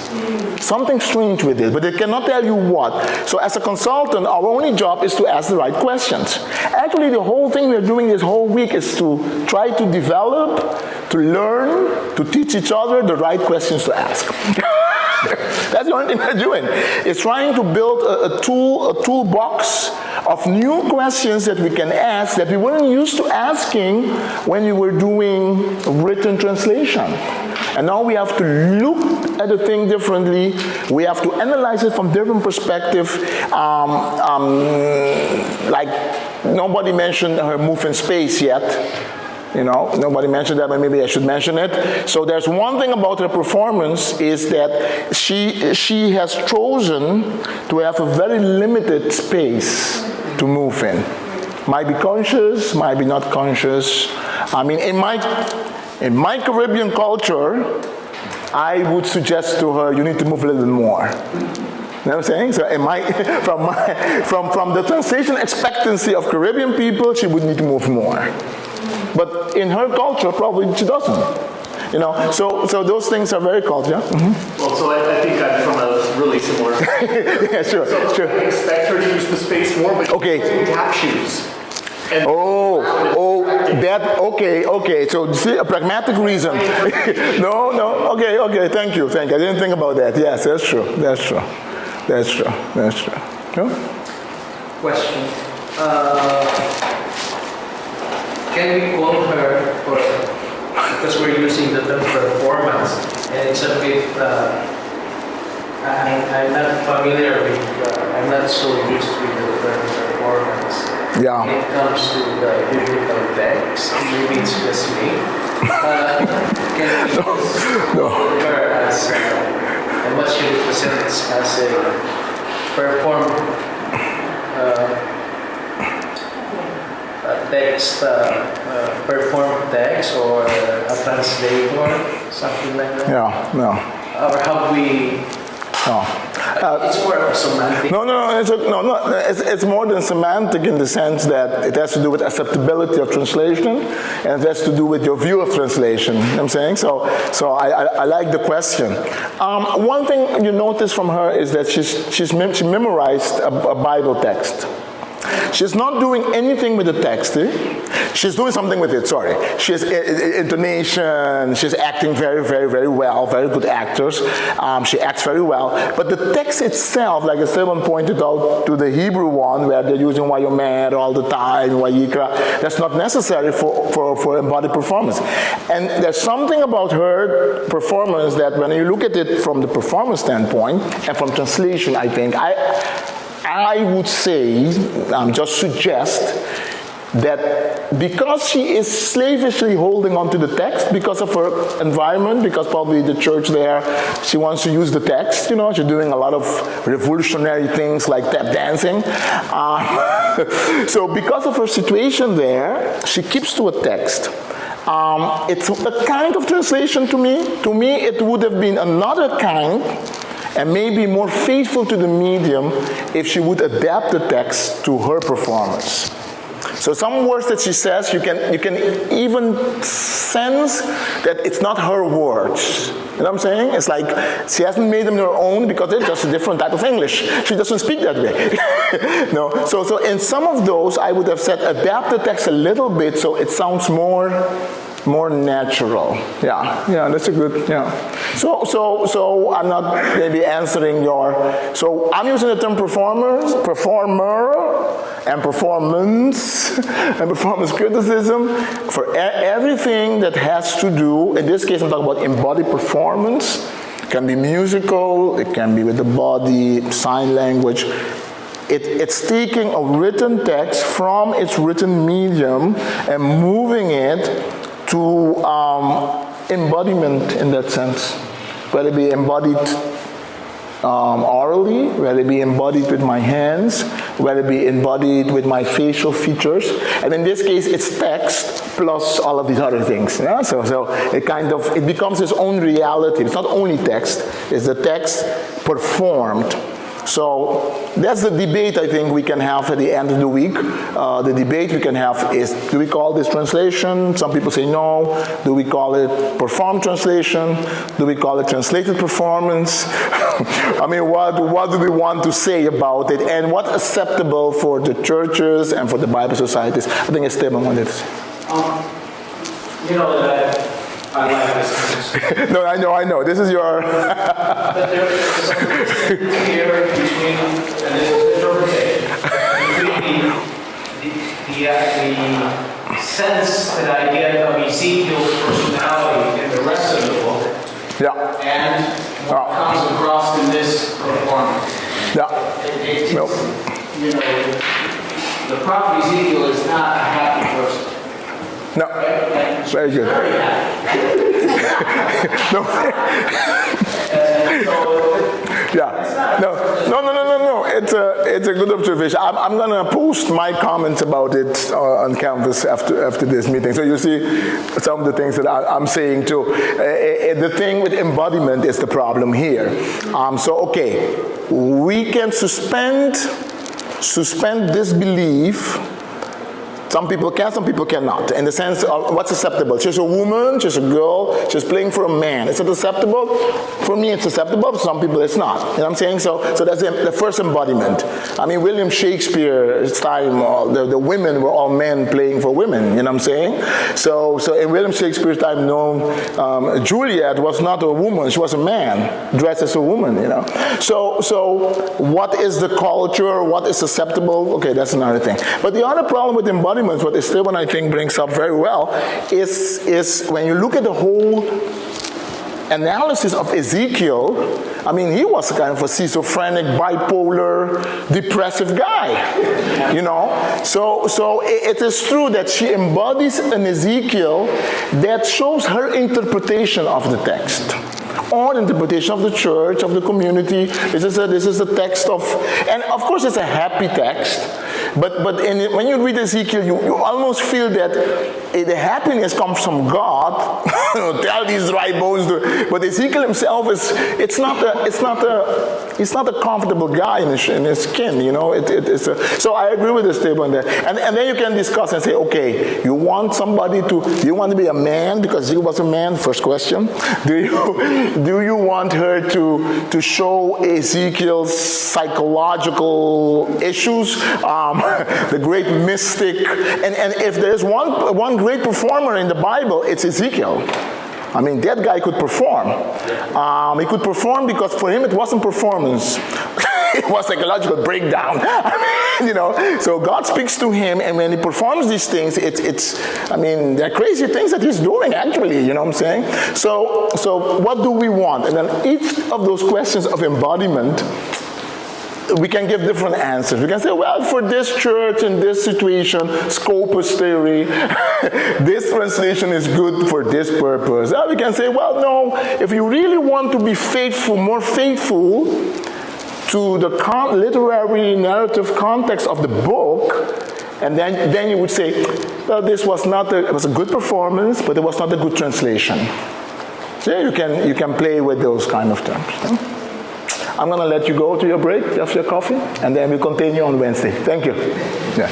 Something strange with it, but they cannot tell you what. So as a consultant, our only job is to ask the right questions. Actually, the whole thing we're doing this whole week is to try to develop, to learn, to teach each other the right questions to ask. That's the only thing we're doing. It's trying to build a toolbox of new questions that we can ask that we weren't used to asking when we were doing written translation. And now we have to look at the thing differently. We have to analyze it from different perspectives. Like nobody mentioned her move in space yet. You know, nobody mentioned that, but maybe I should mention it. So there's one thing about her performance is that she has chosen to have a very limited space to move in. Might be conscious, might be not conscious. I mean, in my Caribbean culture, I would suggest to her, you need to move a little bit more. You know what I'm saying? So from the translation expectancy of Caribbean people, she would need to move more. But in her culture, probably she doesn't. You know, so those things are very cultural. Mm-hmm. Well, so I think I'm from a really similar. Yeah, sure. I expect her to use the space more, but she's wearing tap shoes. And okay. So see, a pragmatic reason. No, okay. Thank you. I didn't think about that. Yes, that's true. No? Question. Can we call her, because we're using the term performance, and it's a bit, I'm not familiar with, I'm not so used with the term performance. Yeah. When it comes to the biblical text, maybe it's just me. Can we call her as, and what she represents as a text, perform text, or a translator, something like that? Yeah, no. Or have we? No. It's more of a semantic. It's more than semantic in the sense that it has to do with acceptability of translation, and it has to do with your view of translation. You know what I'm saying? So I like the question. One thing you notice from her is that she memorized a Bible text. She's not doing anything with the text. She's doing something with it, sorry. She has intonation, she's acting very, very, very well, very good actors. She acts very well. But the text itself, like Esteban pointed out to the Hebrew one, where they're using Wayomer all the time, Wayikra, that's not necessary for embodied performance. And there's something about her performance that when you look at it from the performance standpoint, and from translation, I think, I would say, just suggest, that because she is slavishly holding on to the text because of her environment, because probably the church there, she wants to use the text, you know, she's doing a lot of revolutionary things like tap dancing. So because of her situation there, she keeps to a text. It's a kind of translation to me. To me, it would have been another kind, and maybe more faithful to the medium if she would adapt the text to her performance. So some words that she says, you can even sense that it's not her words. You know what I'm saying? It's like she hasn't made them her own because it's just a different type of English. She doesn't speak that way. No. So in some of those, I would have said adapt the text a little bit so it sounds more natural. Yeah, that's a good, yeah. So I'm not maybe answering so I'm using the term performer, and performance, and performance criticism for everything that has to do, in this case I'm talking about embodied performance. It can be musical, it can be with the body, sign language. It's taking a written text from its written medium and moving it to embodiment in that sense, whether it be embodied orally, whether it be embodied with my hands, whether it be embodied with my facial features, and in this case it's text plus all of these other things. Yeah? So it becomes its own reality. It's not only text, it's the text performed. So that's the debate I think we can have at the end of the week. The debate we can have is, do we call this translation? Some people say no. Do we call it performed translation? Do we call it translated performance? I mean, what do we want to say about it? And what's acceptable for the churches and for the Bible societies? I think Esteban wanted to say. You know that I like this. No, I know. This is your... But there's something here between, and this is interpretation, between the sense that I get of Ezekiel's personality in the rest of the book, and what comes across in this performance. You know, the prophet Ezekiel is not a happy person. No, very good. No. It's a good observation. I'm gonna post my comments about it on Canvas after this meeting. So you see some of the things that I'm saying too. The thing with embodiment is the problem here. Okay, we can suspend disbelief. Some people can, some people cannot. In the sense of what's acceptable. She's a woman, she's a girl, she's playing for a man. Is it acceptable? For me it's acceptable, for some people it's not. You know what I'm saying? So that's the first embodiment. I mean, William Shakespeare's time, the women were all men playing for women. You know what I'm saying? So in William Shakespeare's time, Juliet was not a woman, she was a man, dressed as a woman, you know. So what is the culture, what is acceptable? Okay, that's another thing. But the other problem with embodiment, what Esteban I think brings up very well, is when you look at the whole analysis of Ezekiel, I mean, he was kind of a schizophrenic, bipolar, depressive guy, you know. So it is true that she embodies an Ezekiel that shows her interpretation of the text, or the interpretation of the church, of the community. This is a text of, and of course it's a happy text. when you read Ezekiel, you almost feel that the happiness comes from God. Tell these dry bones to. But Ezekiel himself it's not a comfortable guy in his skin. So I agree with the statement there. And then you can discuss and say, okay, you want to be a man because he was a man? First question. Do you want her to show Ezekiel's psychological issues, the great mystic? And if there's one great performer in the Bible, it's Ezekiel. I mean, that guy could perform. He could perform because for him it wasn't performance. It was psychological breakdown. So God speaks to him, and when he performs these things, they're crazy things that he's doing, actually, you know what I'm saying? So what do we want? And then each of those questions of embodiment, we can give different answers. We can say, well, for this church in this situation, Scopus theory, this translation is good for this purpose. Or we can say, well, no, if you really want to be faithful, more faithful to the literary narrative context of the book, and then you would say, well, it was a good performance, but it was not a good translation. So you can play with those kind of terms. I'm going to let you go to your break, have your coffee, and then we'll continue on Wednesday. Thank you. Yeah.